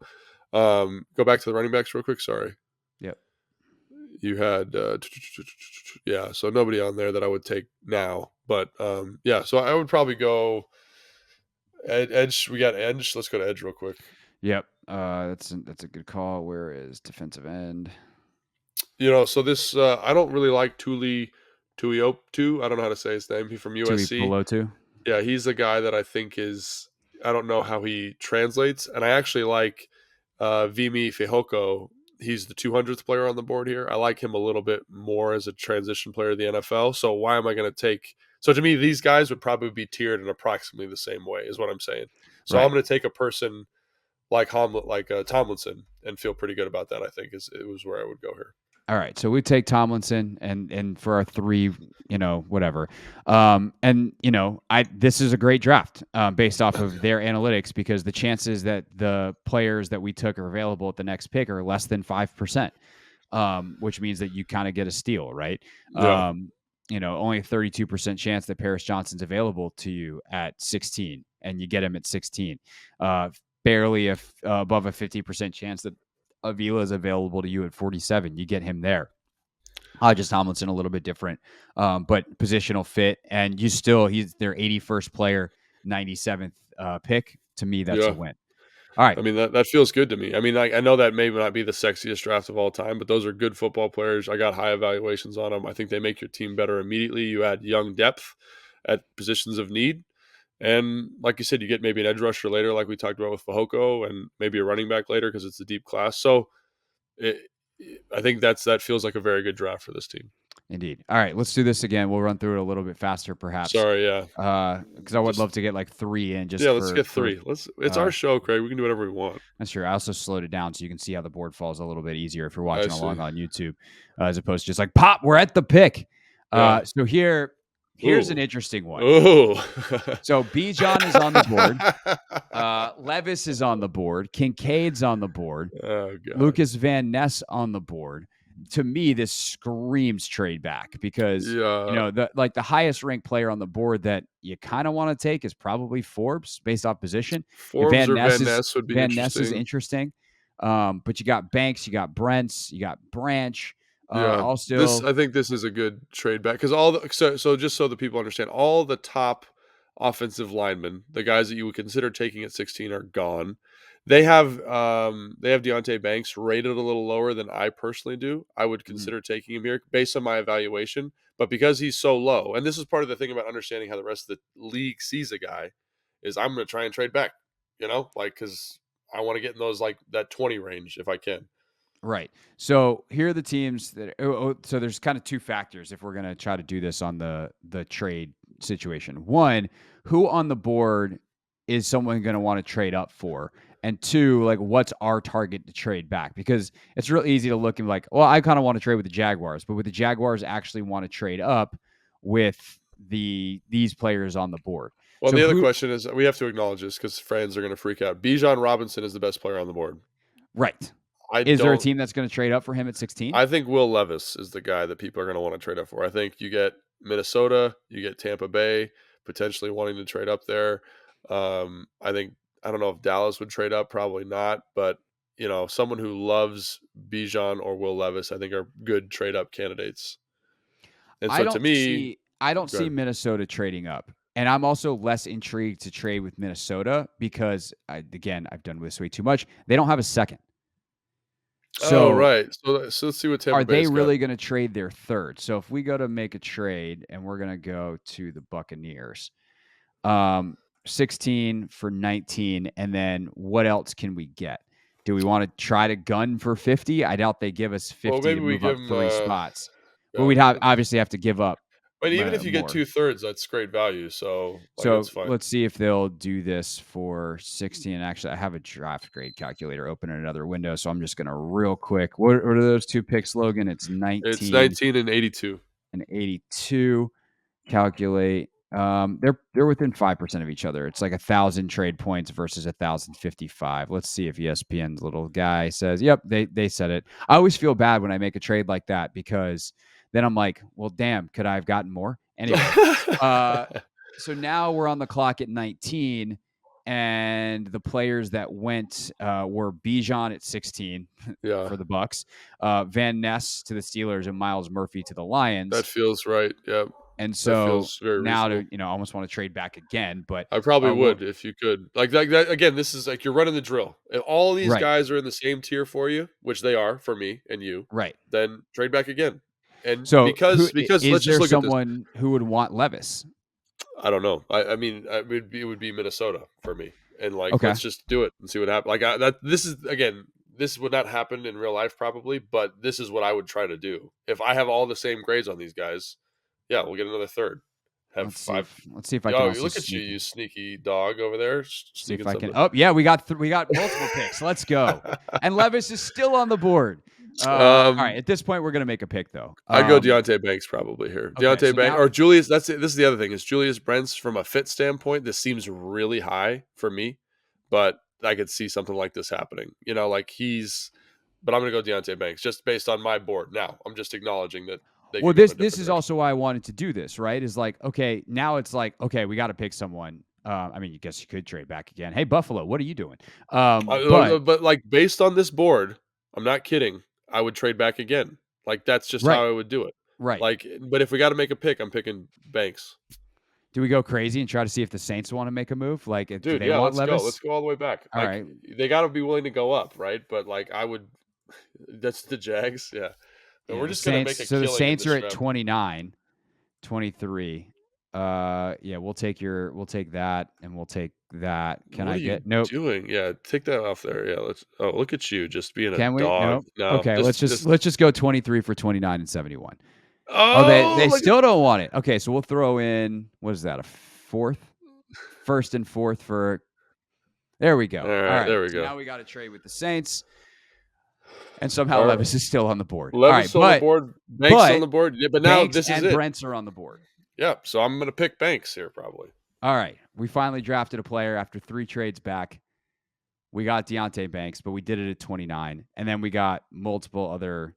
Speaker 3: go back to the running backs real quick. Sorry.
Speaker 2: Yep.
Speaker 3: You had yeah, so nobody on there that I would take now. But yeah, so I would probably go edge. We got edge. Let's go to edge real quick.
Speaker 2: Yep. That's a good call. Where is defensive end?
Speaker 3: So this I don't really like Tuioptu. I don't know how to say his name. He's from USC.
Speaker 2: Below two.
Speaker 3: Yeah, he's a guy that I think is I don't know how he translates, and I actually like Vimy Fehoko. He's the 200th player on the board here. I like him a little bit more as a transition player of the NFL. So why am I going to take? So to me, these guys would probably be tiered in approximately the same way, is what I'm saying. So I'm
Speaker 2: Right.
Speaker 3: going to take a person like Tomlinson and feel pretty good about that. I think it was where I would go here.
Speaker 2: All right, so we take Tomlinson and for our three, whatever. This is a great draft based off of their analytics because the chances that the players that we took are available at the next pick are less than 5%, which means that you kind of get a steal, right?
Speaker 3: Yeah.
Speaker 2: Only a 32% chance that Paris Johnson's available to you at 16, and you get him at 16. Barely above a 50% chance that Avila is available to you at 47. You get him there. Hodges Tomlinson a little bit different, but positional fit, and he's their 81st player, 97th pick. To me, that's a
Speaker 3: Yeah.
Speaker 2: win. All right.
Speaker 3: I mean, that feels good to me. I mean, I know that may not be the sexiest draft of all time, but those are good football players. I got high evaluations on them. I think they make your team better immediately. You add young depth at positions of need. And like you said, you get maybe an edge rusher later, like we talked about with Fahoko, and maybe a running back later because it's a deep class. So I think that feels like a very good draft for this team.
Speaker 2: Indeed. All right, let's do this again. We'll run through it a little bit faster, perhaps,
Speaker 3: Sorry, yeah.
Speaker 2: because I would love to get like three in just
Speaker 3: Yeah, let's
Speaker 2: for
Speaker 3: get three. It's our show, Craig. We can do whatever we want.
Speaker 2: That's true. I also slowed it down so you can see how the board falls a little bit easier if you're watching
Speaker 3: I see.
Speaker 2: along on YouTube, as opposed to just like pop. We're at the pick.
Speaker 3: Yeah.
Speaker 2: So here's an
Speaker 3: Ooh.
Speaker 2: interesting one.
Speaker 3: Oh.
Speaker 2: So Bijan is on the board. Levis is on the board. Kincaid's on the board.
Speaker 3: Oh, God.
Speaker 2: Lucas Van Ness on the board. To me, this screams trade back because
Speaker 3: Yeah.
Speaker 2: the highest ranked player on the board that you kind of want to take is probably Forbes based off position.
Speaker 3: Forbes or Van Ness would be
Speaker 2: Van Ness is
Speaker 3: interesting.
Speaker 2: but you got Banks, you got Brents, you got Branch.
Speaker 3: Yeah. I think this is a good trade back because so just so the people understand, all the top offensive linemen, the guys that you would consider taking at 16 are gone. They have Deontay Banks rated a little lower than I personally do. I would consider taking him here based on my evaluation, but because he's so low, and this is part of the thing about understanding how the rest of the league sees a guy, is I'm going to try and trade back, because I want to get in those like that 20 range if I can.
Speaker 2: Right. So here are the teams that. So there's kind of two factors if we're going to try to do this on the trade situation. One, who on the board is someone going to want to trade up for? And two, like what's our target to trade back? Because it's real easy to look and be like, well, I kind of want to trade with the Jaguars, but would the Jaguars actually want to trade up with these players on the board?
Speaker 3: Well,
Speaker 2: So
Speaker 3: the other
Speaker 2: who?
Speaker 3: question is, we have to acknowledge this because fans are going to freak out. Bijan Robinson is the best player on the board.
Speaker 2: Right.
Speaker 3: I
Speaker 2: Is there a
Speaker 3: don't.
Speaker 2: team that's going to trade up for him at 16?
Speaker 3: I think Will Levis is the guy that people are going to want to trade up for. I think you get Minnesota, you get Tampa Bay potentially wanting to trade up there. I don't know if Dallas would trade up, probably not, but someone who loves Bijan or Will Levis, I think are good trade up candidates. And
Speaker 2: I
Speaker 3: so to
Speaker 2: don't
Speaker 3: me,
Speaker 2: see I don't
Speaker 3: go
Speaker 2: see
Speaker 3: ahead.
Speaker 2: Minnesota trading up. And I'm also less intrigued to trade with Minnesota because I've done this way too much. They don't have a second.
Speaker 3: Oh,
Speaker 2: So
Speaker 3: right. So let's see what Tampa
Speaker 2: are they
Speaker 3: Bay's got.
Speaker 2: really going to trade their third? So if we go to make a trade and we're going to go to the Buccaneers, 16 for 19, and then what else can we get? Do we want to try to gun for 50? I doubt they give us
Speaker 3: Well,
Speaker 2: 50 to
Speaker 3: maybe we
Speaker 2: move
Speaker 3: give
Speaker 2: up
Speaker 3: them.
Speaker 2: 3 spots, but
Speaker 3: Yeah,
Speaker 2: we'd obviously have to give up
Speaker 3: but even if you get
Speaker 2: more.
Speaker 3: 2/3, that's great value. So
Speaker 2: So
Speaker 3: that's fine.
Speaker 2: let's see if they'll do this for 16. Actually, I have a draft grade calculator open in another window, so I'm just going to real quick. What are those two picks, Logan? It's
Speaker 3: It's
Speaker 2: 19
Speaker 3: 19 and 82.
Speaker 2: and 82. Calculate. They're within 5% of each other. It's like 1,000 trade points versus 1,055. Let's see if ESPN's little guy says, "Yep, they said it." I always feel bad when I make a trade like that because then I'm like, "Well, damn, could I have gotten more?" Anyway, uh, so now we're on the clock at 19, and the players that went were Bijan at 16
Speaker 3: Yeah,
Speaker 2: for the Bucks, Van Ness to the Steelers, and Miles Murphy to the
Speaker 3: that
Speaker 2: Lions.
Speaker 3: feels right. Yeah,
Speaker 2: And
Speaker 3: that
Speaker 2: so
Speaker 3: feels very
Speaker 2: now
Speaker 3: reasonable.
Speaker 2: to almost want to trade back again, but
Speaker 3: I probably
Speaker 2: we're
Speaker 3: would if you could. Like that again, this is like you're running the drill. If all these
Speaker 2: right,
Speaker 3: guys are in the same tier for you, which they are for me and you,
Speaker 2: right.
Speaker 3: then trade back again. And
Speaker 2: So who
Speaker 3: because
Speaker 2: is
Speaker 3: let's just
Speaker 2: there
Speaker 3: look at this.
Speaker 2: someone who would want Levis?
Speaker 3: I don't know. I mean, it would be Minnesota for me, and like
Speaker 2: Okay,
Speaker 3: let's just do it and see what happens. Like this is again, this would not happen in real life probably, but this is what I would try to do if I have all the same grades on these guys. Yeah, we'll get another third. Have five.
Speaker 2: let's see if I can
Speaker 3: Oh,
Speaker 2: also
Speaker 3: look at you,
Speaker 2: sneak.
Speaker 3: you sneaky dog over there,
Speaker 2: See if
Speaker 3: sneaking
Speaker 2: I can.
Speaker 3: something.
Speaker 2: Oh yeah, we got multiple picks. Let's go. And Levis is still on the board. All right,
Speaker 3: um,
Speaker 2: at this point, we're gonna make a pick though.
Speaker 3: I'd go Deontay Banks probably here.
Speaker 2: Okay,
Speaker 3: Deontay
Speaker 2: so
Speaker 3: Banks
Speaker 2: now
Speaker 3: or Julius. This is the other thing is Julius Brents from a fit standpoint. This seems really high for me, but I could see something like this happening. Like he's. But I'm going to go Deontay Banks just based on my board. Now I'm just acknowledging that they
Speaker 2: well,
Speaker 3: could go in a
Speaker 2: this
Speaker 3: different
Speaker 2: is
Speaker 3: direction.
Speaker 2: also why I wanted to do this. Right? Is like okay, now it's like okay, we got to pick someone. I mean, you guess you could trade back again. Hey, Buffalo, what are you doing? But
Speaker 3: But like based on this board, I'm not kidding. I would trade back again. Like that's just
Speaker 2: right,
Speaker 3: how I would do it.
Speaker 2: right.
Speaker 3: Like, but if we got to make a pick, I'm picking Banks.
Speaker 2: Do we go crazy and try to see if the Saints want to make a move? Like, do
Speaker 3: Dude,
Speaker 2: they
Speaker 3: yeah,
Speaker 2: want
Speaker 3: let's go. Let's
Speaker 2: Levis?
Speaker 3: go all the way back.
Speaker 2: All
Speaker 3: Like
Speaker 2: right.
Speaker 3: they got to be willing to go up, right? But like I would that's the Jags. Yeah. And
Speaker 2: Yeah,
Speaker 3: we're
Speaker 2: the
Speaker 3: just going to
Speaker 2: Saints.
Speaker 3: make a
Speaker 2: So the
Speaker 3: killing in
Speaker 2: Saints
Speaker 3: this
Speaker 2: are at
Speaker 3: draft.
Speaker 2: 29, 23. Yeah, we'll take that and we'll take that. Can
Speaker 3: What
Speaker 2: I
Speaker 3: are you
Speaker 2: get nope.
Speaker 3: doing? Yeah, take that off there. Yeah, let's oh, look at you just being a
Speaker 2: Can we?
Speaker 3: dog.
Speaker 2: Nope.
Speaker 3: No,
Speaker 2: Okay,
Speaker 3: just
Speaker 2: let's just go 23 for 29 and 71. Oh,
Speaker 3: oh,
Speaker 2: they
Speaker 3: look at
Speaker 2: still don't want it. Okay, so we'll throw in what is that? A fourth? First and fourth for there we
Speaker 3: all
Speaker 2: go. All
Speaker 3: right,
Speaker 2: right.
Speaker 3: there we
Speaker 2: So
Speaker 3: go.
Speaker 2: now we got to trade with the Saints. And somehow
Speaker 3: All right.
Speaker 2: Levis is still on the board. All
Speaker 3: Levis
Speaker 2: right,
Speaker 3: still on the board, Banks still on
Speaker 2: but
Speaker 3: the board. Yeah, but now
Speaker 2: Banks
Speaker 3: this is
Speaker 2: and
Speaker 3: it.
Speaker 2: Brents are on the board.
Speaker 3: Yeah, so I'm going to pick Banks here probably.
Speaker 2: All right. We finally drafted a player after 3 trades back. We got Deontay Banks, but we did it at 29. And then we got multiple other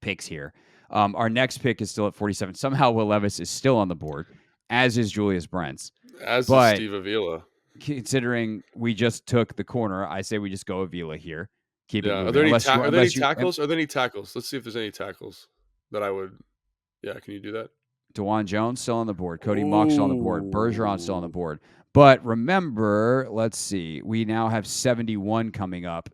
Speaker 2: picks here. Our next pick is still at 47. Somehow Will Levis is still on the board, as is Julius Brents.
Speaker 3: As is
Speaker 2: But
Speaker 3: Steve Avila.
Speaker 2: considering we just took the corner, I say we just go Avila here. Keep it
Speaker 3: Yeah.
Speaker 2: moving.
Speaker 3: Are there any
Speaker 2: Unless you
Speaker 3: tackles? Are there any tackles? Let's see if there's any tackles that I would. Yeah, can you do that?
Speaker 2: DeJuan Jones still on the board. Cody Mock still on the board. Bergeron still on the
Speaker 3: Ooh.
Speaker 2: board. But remember, let's see. We now have 71 coming up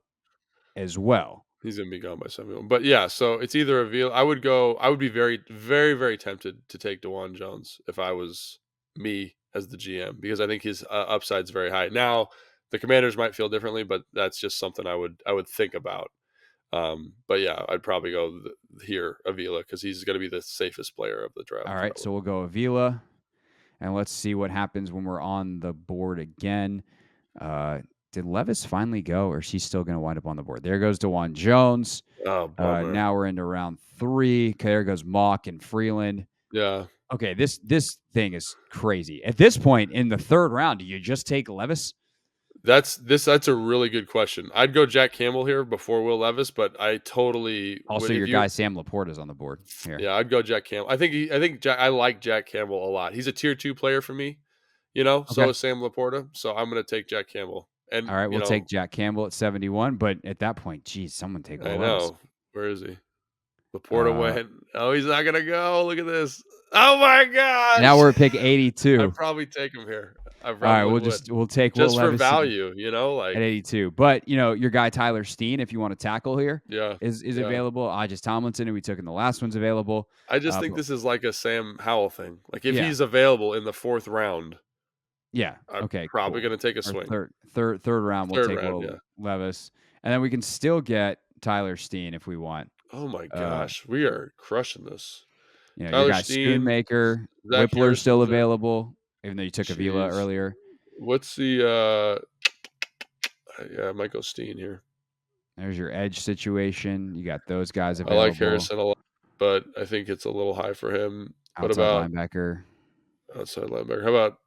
Speaker 2: as well.
Speaker 3: He's gonna be gone by 71. But yeah, so it's either Avila. I would be very, very, very tempted to take DeJuan Jones if I was me as the GM because I think his upside's very high. Now, the Commanders might feel differently, but that's just something I would think about. But yeah, I'd probably go here Avila because he's going to be the safest player of the draft.
Speaker 2: All right,
Speaker 3: probably.
Speaker 2: so we'll go Avila, and let's see what happens when we're on the board again. Did Levis finally go, or is she still going to wind up on the board? There goes DeJuan Jones.
Speaker 3: Oh, bummer.
Speaker 2: Now we're into round 3. Okay, there goes Mock and Freeland.
Speaker 3: Yeah.
Speaker 2: Okay, this thing is crazy. At this point in the 3rd round, do you just take Levis?
Speaker 3: That's a really good question. I'd go Jack Campbell here before Will Levis, but I totally
Speaker 2: Also, your guy Sam Laporta's on the board here.
Speaker 3: Yeah, I'd go Jack Campbell. I think I like Jack Campbell a lot. He's a tier 2 player for me, so
Speaker 2: Okay.
Speaker 3: is Sam Laporta. So I'm going to take Jack Campbell. And
Speaker 2: All right, we'll take Jack Campbell at 71, but at that point, geez, someone take Will
Speaker 3: I
Speaker 2: Levis.
Speaker 3: know. Where is he? Laporta went. Oh, he's not going to go. Look at this. Oh my gosh.
Speaker 2: Now we're at pick 82.
Speaker 3: I'd probably take him here.
Speaker 2: All right, we'll take
Speaker 3: just
Speaker 2: Will
Speaker 3: for
Speaker 2: Levis
Speaker 3: value,
Speaker 2: at 82. But your guy Tyler Steen, if you want to tackle here,
Speaker 3: yeah,
Speaker 2: is available. Aegis Tomlinson, who we took in the last one's available.
Speaker 3: I just think this is like a Sam Howell thing. Like if he's available in the 4th round,
Speaker 2: yeah,
Speaker 3: I'm probably going to take a swing.
Speaker 2: Third round, we'll take Will Levis, and then we can still get Tyler Steen if we want.
Speaker 3: Oh my gosh, we are crushing this.
Speaker 2: Your guy Steen, Schoonmaker, Whippler's still available, even though you took Avila earlier.
Speaker 3: What's the I might go Steen here.
Speaker 2: There's your edge situation. You got those guys available.
Speaker 3: I like Harrison a lot, but I think it's a little high for him. What about
Speaker 2: linebacker?
Speaker 3: Outside linebacker. How about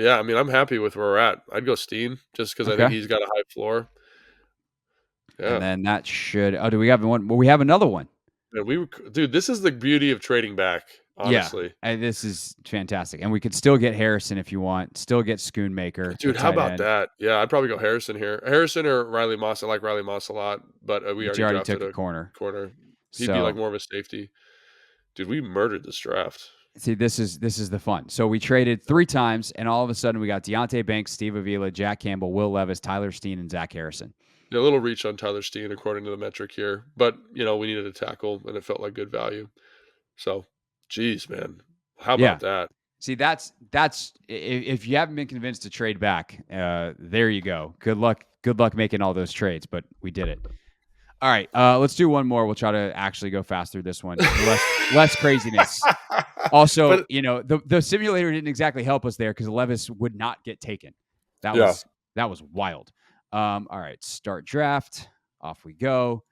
Speaker 3: I mean, I'm happy with where we're at. I'd go Steen just because I think he's got a high floor. Yeah.
Speaker 2: And then that should do we have one? Well, we have another one.
Speaker 3: Yeah, dude, this is the beauty of trading back, honestly.
Speaker 2: Yeah, and this is fantastic. And we could still get Harrison if you want. Still get Schoonmaker.
Speaker 3: Dude, how about that? Yeah, I'd probably go Harrison here. Harrison or Riley Moss. I like Riley Moss a lot, but we already
Speaker 2: took a corner.
Speaker 3: He'd be like more of a safety. Dude, we murdered this draft.
Speaker 2: See, this is the fun. So we traded 3 times, and all of a sudden we got Deontay Banks, Steve Avila, Jack Campbell, Will Levis, Tyler Steen, and Zach Harrison.
Speaker 3: A little reach on Tyler Steen according to the metric here, but we needed a tackle and it felt like good value. So, geez, man, how about that?
Speaker 2: See, that's if you haven't been convinced to trade back, there you go. Good luck making all those trades, but we did it. All right, let's do one more. We'll try to actually go fast through this one. Less craziness. Also, the simulator didn't exactly help us there because Levis would not get taken. That was wild. All right, start draft. Off we go.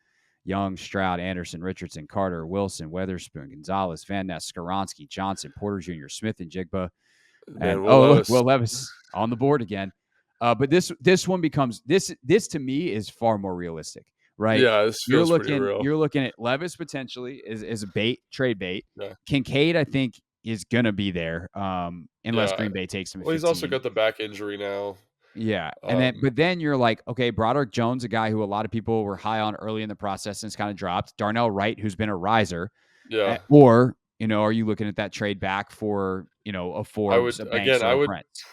Speaker 2: Young, Stroud, Anderson, Richardson, Carter, Wilson, Weatherspoon, Gonzalez, Van Ness, Skoronski, Johnson, Porter Jr., Smith, and Jigba. And look, Will Levis on the board again. But this one becomes this to me is far more realistic, right?
Speaker 3: Yeah, this feels pretty real.
Speaker 2: You're looking at Levis potentially is a trade bait.
Speaker 3: Yeah.
Speaker 2: Kincaid, I think, is gonna be there, unless Green Bay takes him.
Speaker 3: Well, he's also got the back injury now.
Speaker 2: Yeah, and then you're like, okay, Broderick Jones, a guy who a lot of people were high on early in the process and it's kind of dropped. Darnell Wright, who's been a riser.
Speaker 3: Yeah.
Speaker 2: Or are you looking at that trade back for a Forbes?
Speaker 3: I would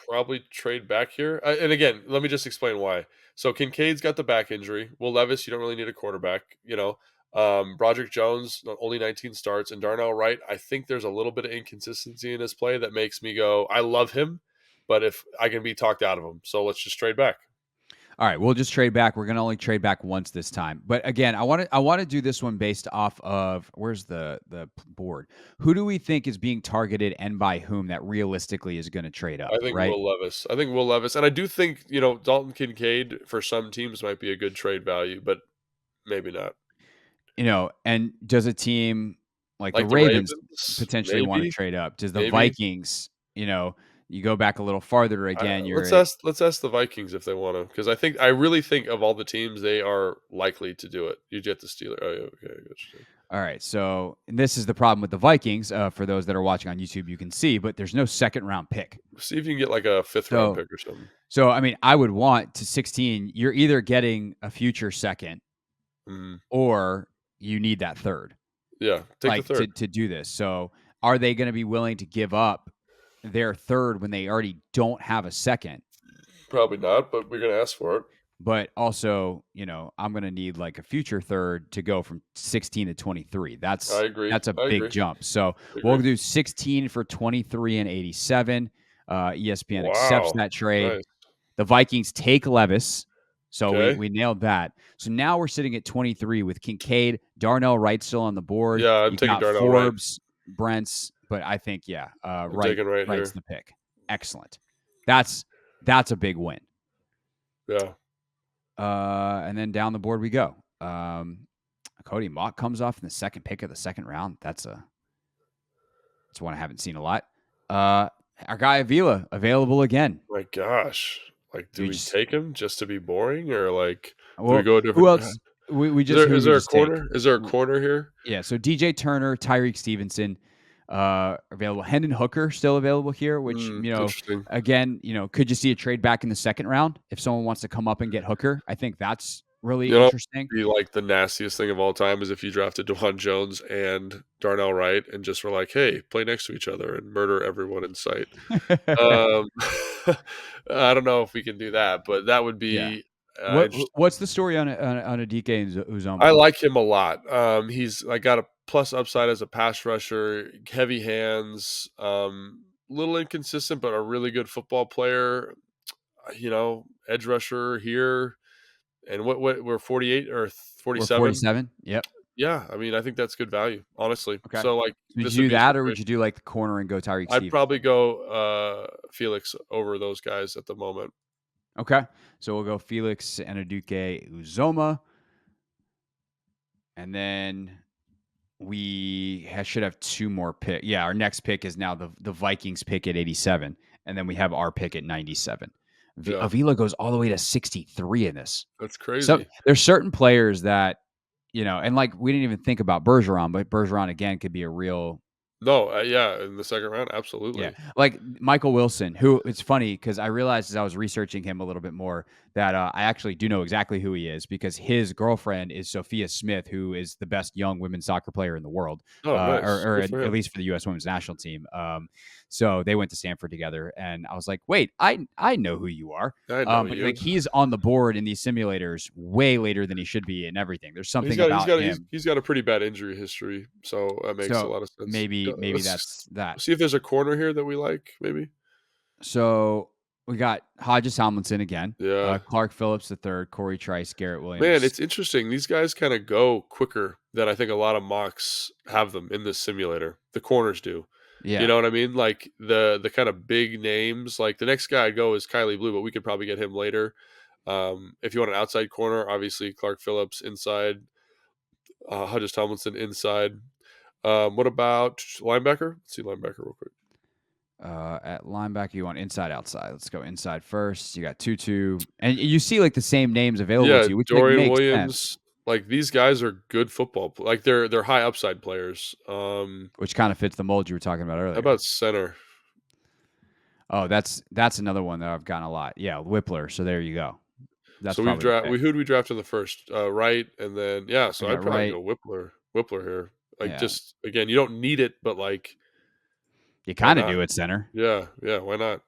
Speaker 3: probably trade back here. And again, let me just explain why. So Kincaid's got the back injury. Will Levis, you don't really need a quarterback. Broderick Jones, only 19 starts, and Darnell Wright, I think there's a little bit of inconsistency in his play that makes me go, I love him. But if I can be talked out of them, so let's just trade back.
Speaker 2: All right, we'll just trade back. We're going to only trade back once this time. But again, I want to do this one based off of where's the board? Who do we think is being targeted and by whom that realistically is going to trade up?
Speaker 3: I think Will Levis. And I do think Dalton Kincaid for some teams might be a good trade value, but maybe not.
Speaker 2: And does a team like the Ravens potentially want to trade up? Does the Vikings? You go back a little farther again.
Speaker 3: Let's ask the Vikings if they want to, because I really think of all the teams they are likely to do it. You get the Steelers. Oh, yeah, okay.
Speaker 2: All right. So this is the problem with the Vikings. For those that are watching on YouTube, you can see, but there's no 2nd round pick.
Speaker 3: See if you can get like a 5th round pick or something.
Speaker 2: So I mean, I would want to 16. You're either getting a future 2nd, or you need that 3rd.
Speaker 3: Yeah, take the 3rd
Speaker 2: to do this. So are they going to be willing to give up their 3rd when they already don't have a 2nd?
Speaker 3: Probably not, but we're going to ask for it.
Speaker 2: But also, I'm going to need like a future 3rd to go from 16 to 23.
Speaker 3: I agree.
Speaker 2: That's a big jump. So we'll do 16 for 23 and 87. ESPN accepts that trade.
Speaker 3: Nice.
Speaker 2: The Vikings take Levis. So
Speaker 3: Okay.
Speaker 2: we nailed that. So now we're sitting at 23 with Kincaid, Darnell Wright still on the board.
Speaker 3: Yeah, I'm
Speaker 2: You
Speaker 3: taking
Speaker 2: got
Speaker 3: Darnell Wright.
Speaker 2: Forbes, Brents, but I think
Speaker 3: I'm taking Wright
Speaker 2: Wright's
Speaker 3: here.
Speaker 2: the pick. Excellent. That's a big win.
Speaker 3: Yeah.
Speaker 2: And then down the board we go. Cody Mock comes off in the second pick of the second round. That's one I haven't seen a lot. Our guy Avila available again.
Speaker 3: My gosh. Like, do
Speaker 2: We
Speaker 3: we
Speaker 2: just
Speaker 3: take him just to be boring, or like, do we
Speaker 2: well,
Speaker 3: go a
Speaker 2: who
Speaker 3: different?
Speaker 2: else? We
Speaker 3: Is
Speaker 2: just
Speaker 3: there
Speaker 2: who did
Speaker 3: is
Speaker 2: we
Speaker 3: there a
Speaker 2: just take?
Speaker 3: corner? Is there a corner here?
Speaker 2: Yeah, so DJ Turner, Tyreek Stevenson, available. Hendon Hooker still available here, which
Speaker 3: Interesting.
Speaker 2: again, could you see a trade back in the second round if someone wants to come up and get Hooker? I think that's really
Speaker 3: You know,
Speaker 2: interesting.
Speaker 3: be like the nastiest thing of all time is if you drafted DeJuan Jones and Darnell Wright and just were like, "Hey, play next to each other and murder everyone in sight." Um, I don't know if we can do that, but that would
Speaker 2: Yeah.
Speaker 3: be interesting.
Speaker 2: What's the story on a DK
Speaker 3: I
Speaker 2: Uzoma?
Speaker 3: like him a lot. He's like got a plus upside as a pass rusher, heavy hands, little inconsistent, but a really good football player. Edge rusher here. And what we're 48 or
Speaker 2: We're
Speaker 3: 47.
Speaker 2: 47. Yep.
Speaker 3: Yeah, I mean, I think that's good value, honestly.
Speaker 2: Okay.
Speaker 3: So, like,
Speaker 2: Would
Speaker 3: this
Speaker 2: you
Speaker 3: would
Speaker 2: do
Speaker 3: be a
Speaker 2: that, or would
Speaker 3: situation.
Speaker 2: you do like the corner and go Tyreek
Speaker 3: I'd
Speaker 2: Stevenson?
Speaker 3: probably go Felix over those guys at the moment.
Speaker 2: Okay. So we'll go Felix and Aduke Uzoma. And then should have two more picks. Yeah, our next pick is now the Vikings pick at 87. And then we have our pick at 97.
Speaker 3: Yeah,
Speaker 2: Avila goes all the way to 63 in this.
Speaker 3: that's
Speaker 2: So
Speaker 3: crazy.
Speaker 2: there's certain players that, and like we didn't even think about Bergeron, but Bergeron again could be a real.
Speaker 3: No, yeah, in the second round,
Speaker 2: Yeah,
Speaker 3: absolutely.
Speaker 2: like Michael Wilson, who it's funny because I realized as I was researching him a little bit more that I actually do know exactly who he is because his girlfriend is Sophia Smith, who is the best young women's soccer player in the world,
Speaker 3: Oh, nice.
Speaker 2: or
Speaker 3: Good
Speaker 2: at,
Speaker 3: for
Speaker 2: at
Speaker 3: him.
Speaker 2: least for the U.S. women's national team. So they went to Stanford together, and I was like, wait, I know who you are.
Speaker 3: I know
Speaker 2: But
Speaker 3: you.
Speaker 2: like he's on the board in these simulators way later than he should be and everything. There's
Speaker 3: He's
Speaker 2: something
Speaker 3: got he's
Speaker 2: about
Speaker 3: got he's,
Speaker 2: him.
Speaker 3: he's got a pretty bad injury history, so that makes a
Speaker 2: So
Speaker 3: lot of sense.
Speaker 2: maybe
Speaker 3: Let's
Speaker 2: that's that.
Speaker 3: see if there's a corner here that we like. Maybe.
Speaker 2: So we got Hodges Tomlinson again,
Speaker 3: Yeah.
Speaker 2: Clark Phillips III, Corey Trice, Garrett
Speaker 3: Man,
Speaker 2: Williams.
Speaker 3: it's interesting. These guys kind of go quicker than I think a lot of mocks have them in this simulator. The corners do. You
Speaker 2: Yeah.
Speaker 3: know what I mean? Like the kind of big names. Like the next guy I'd go is Kylie Blue, but we could probably get him later. If you want an outside corner, obviously Clark Phillips inside, Hodges Tomlinson inside. What about linebacker? Let's see linebacker real quick.
Speaker 2: At linebacker, you want inside, outside. Let's go inside first. You got Tutu, and you see like the same names available
Speaker 3: Yeah,
Speaker 2: to you, which like
Speaker 3: Dorian
Speaker 2: makes sense.
Speaker 3: Williams. Like these guys are good football. Like they're high upside players.
Speaker 2: Which kind of fits the mold you were talking about
Speaker 3: How
Speaker 2: earlier.
Speaker 3: about center?
Speaker 2: Oh, that's another one that I've gotten a lot. Yeah, Whippler. So there you go. That's
Speaker 3: So we've
Speaker 2: probably the
Speaker 3: draft.
Speaker 2: pick.
Speaker 3: Who'd we draft in the first? Wright, and then yeah.
Speaker 2: We
Speaker 3: So I'd
Speaker 2: got
Speaker 3: probably
Speaker 2: Wright.
Speaker 3: go Whippler here. Like
Speaker 2: Yeah,
Speaker 3: just again, you don't need it, but like
Speaker 2: you
Speaker 3: why
Speaker 2: kind of
Speaker 3: not?
Speaker 2: do at center,
Speaker 3: Yeah, why not?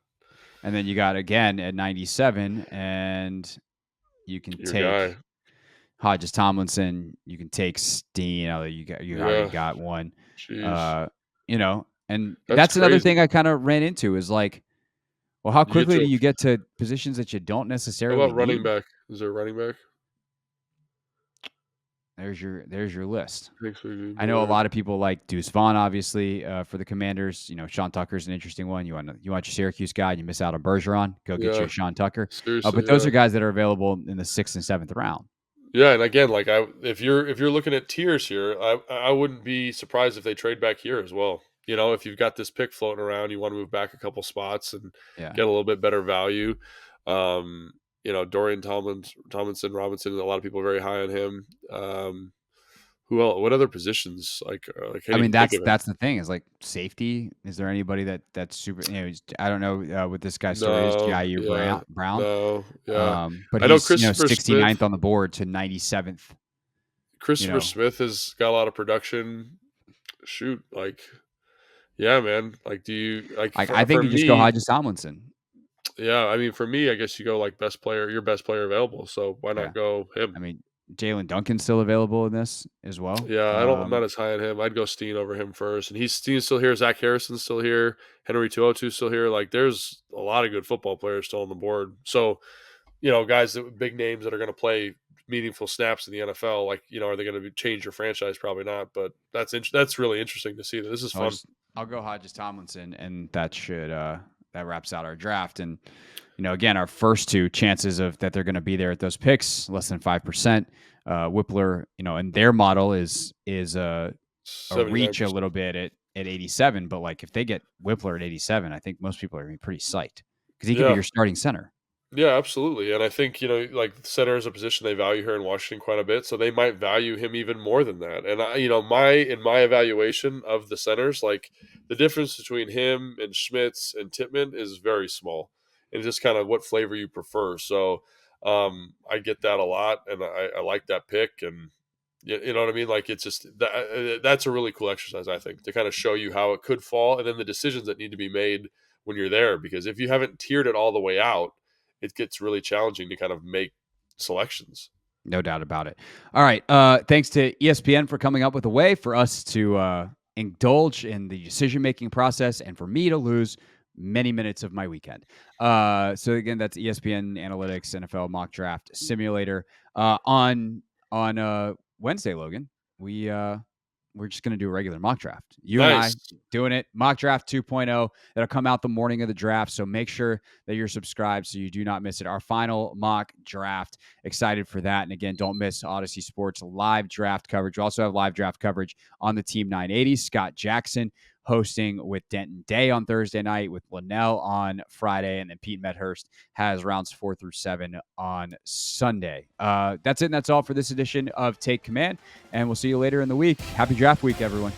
Speaker 2: and then you got again at 97, and you can
Speaker 3: Your
Speaker 2: take
Speaker 3: guy.
Speaker 2: Hodges Tomlinson, you can take Steen. You already
Speaker 3: Yeah.
Speaker 2: got one.
Speaker 3: Jeez,
Speaker 2: And
Speaker 3: that's
Speaker 2: that's another
Speaker 3: crazy.
Speaker 2: thing I kind of ran into is like, well, how
Speaker 3: You get
Speaker 2: quickly do
Speaker 3: to.
Speaker 2: you get to positions that you don't
Speaker 3: How
Speaker 2: necessarily
Speaker 3: about running
Speaker 2: need?
Speaker 3: back? Is there a running back?
Speaker 2: There's your list.
Speaker 3: Thanks, we
Speaker 2: I know a
Speaker 3: boy.
Speaker 2: lot of people like Deuce Vaughn, obviously, for the Commanders. Sean Tucker's an interesting one. You want your Syracuse guy, and you miss out on Bergeron, go get you
Speaker 3: Yeah,
Speaker 2: a Sean Tucker. But
Speaker 3: seriously,
Speaker 2: those
Speaker 3: yeah.
Speaker 2: are guys that are available in the 6th and 7th round.
Speaker 3: Yeah, and again, like if you're looking at tiers here, I wouldn't be surprised if they trade back here as well. If you've got this pick floating around, you want to move back a couple spots and
Speaker 2: Yeah.
Speaker 3: get a little bit better value. Dorian Tomlinson, Robinson, a lot of people are very high on him. Who else? What other positions? Like I can't
Speaker 2: I mean,
Speaker 3: even think of it.
Speaker 2: that's the thing is like safety. Is there anybody that's super? I don't know what this guy's story is.
Speaker 3: No,
Speaker 2: Jair
Speaker 3: yeah,
Speaker 2: Brown.
Speaker 3: no, yeah.
Speaker 2: But
Speaker 3: I know
Speaker 2: he's
Speaker 3: Christopher Smith.
Speaker 2: 69th on the board to 97th.
Speaker 3: Christopher Smith has got a lot of production. Shoot, like yeah, man. Like, do you like
Speaker 2: I
Speaker 3: for
Speaker 2: think you just go
Speaker 3: me?
Speaker 2: Hodges Tomlinson.
Speaker 3: Yeah, I mean, for me, I guess you go like best player, your best player available. So why
Speaker 2: Yeah,
Speaker 3: not go him?
Speaker 2: I mean Jalen Duncan's still available in this as well.
Speaker 3: Yeah, I'm not as high on him. I'd go Steen over him first, and Steen's still here. Zach Harrison's still here. Henry 202 still here. Like, there's a lot of good football players still on the board. So guys big names that are going to play meaningful snaps in the NFL. Like, are they going to change your franchise? Probably not. But that's really interesting to see. This is fun.
Speaker 2: I'll go Hodges Tomlinson, and that wraps out our draft. And again, our first two chances of that they're going to be there at those picks, less than 5%. Whippler, in their model is a reach a little bit at 87, but like if they get Whippler at 87, I think most people are going to be pretty psyched because he could be your starting center.
Speaker 3: Yeah, absolutely. And I think, like center is a position they value here in Washington quite a bit. So they might value him even more than that. And in my evaluation of the centers, like the difference between him and Schmitz and Tippmann is very small. And just kind of what flavor you prefer. So I get that a lot, and I like that pick. And you know what I mean? Like, it's just that's a really cool exercise, I think, to kind of show you how it could fall, and then the decisions that need to be made when you're there. Because if you haven't tiered it all the way out, it gets really challenging to kind of make selections.
Speaker 2: No doubt about it. All right. Thanks to ESPN for coming up with a way for us to indulge in the decision-making process and for me to lose many minutes of my weekend. So again, that's ESPN Analytics NFL Mock Draft Simulator. On Wednesday, Logan, we're just going to do a regular mock draft. You and I doing it. Mock Draft 2.0. That'll come out the morning of the draft. So make sure that you're subscribed so you do not miss it. Our final mock draft. Excited for that. And again, don't miss Odyssey Sports live draft coverage. We also have live draft coverage on the Team 980. Scott Jackson hosting with Denton Day on Thursday night, with Linnell on Friday, and then Pete Medhurst has rounds 4 through 7 on Sunday. That's it, and that's all for this edition of Take Command, and we'll see you later in the week. Happy draft week, everyone.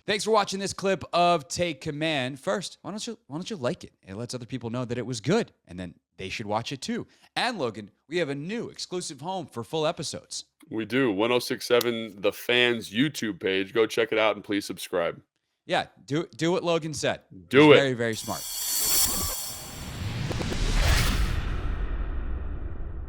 Speaker 2: Thanks for watching this clip of Take Command. First, why don't you like it? It lets other people know that it was good, and then they should watch it too. And Logan, we have a new exclusive home for full episodes.
Speaker 3: We do. 1067 The Fans YouTube page. Go check it out and please subscribe.
Speaker 2: Yeah, do what Logan said.
Speaker 3: Do it.
Speaker 2: Very, very smart.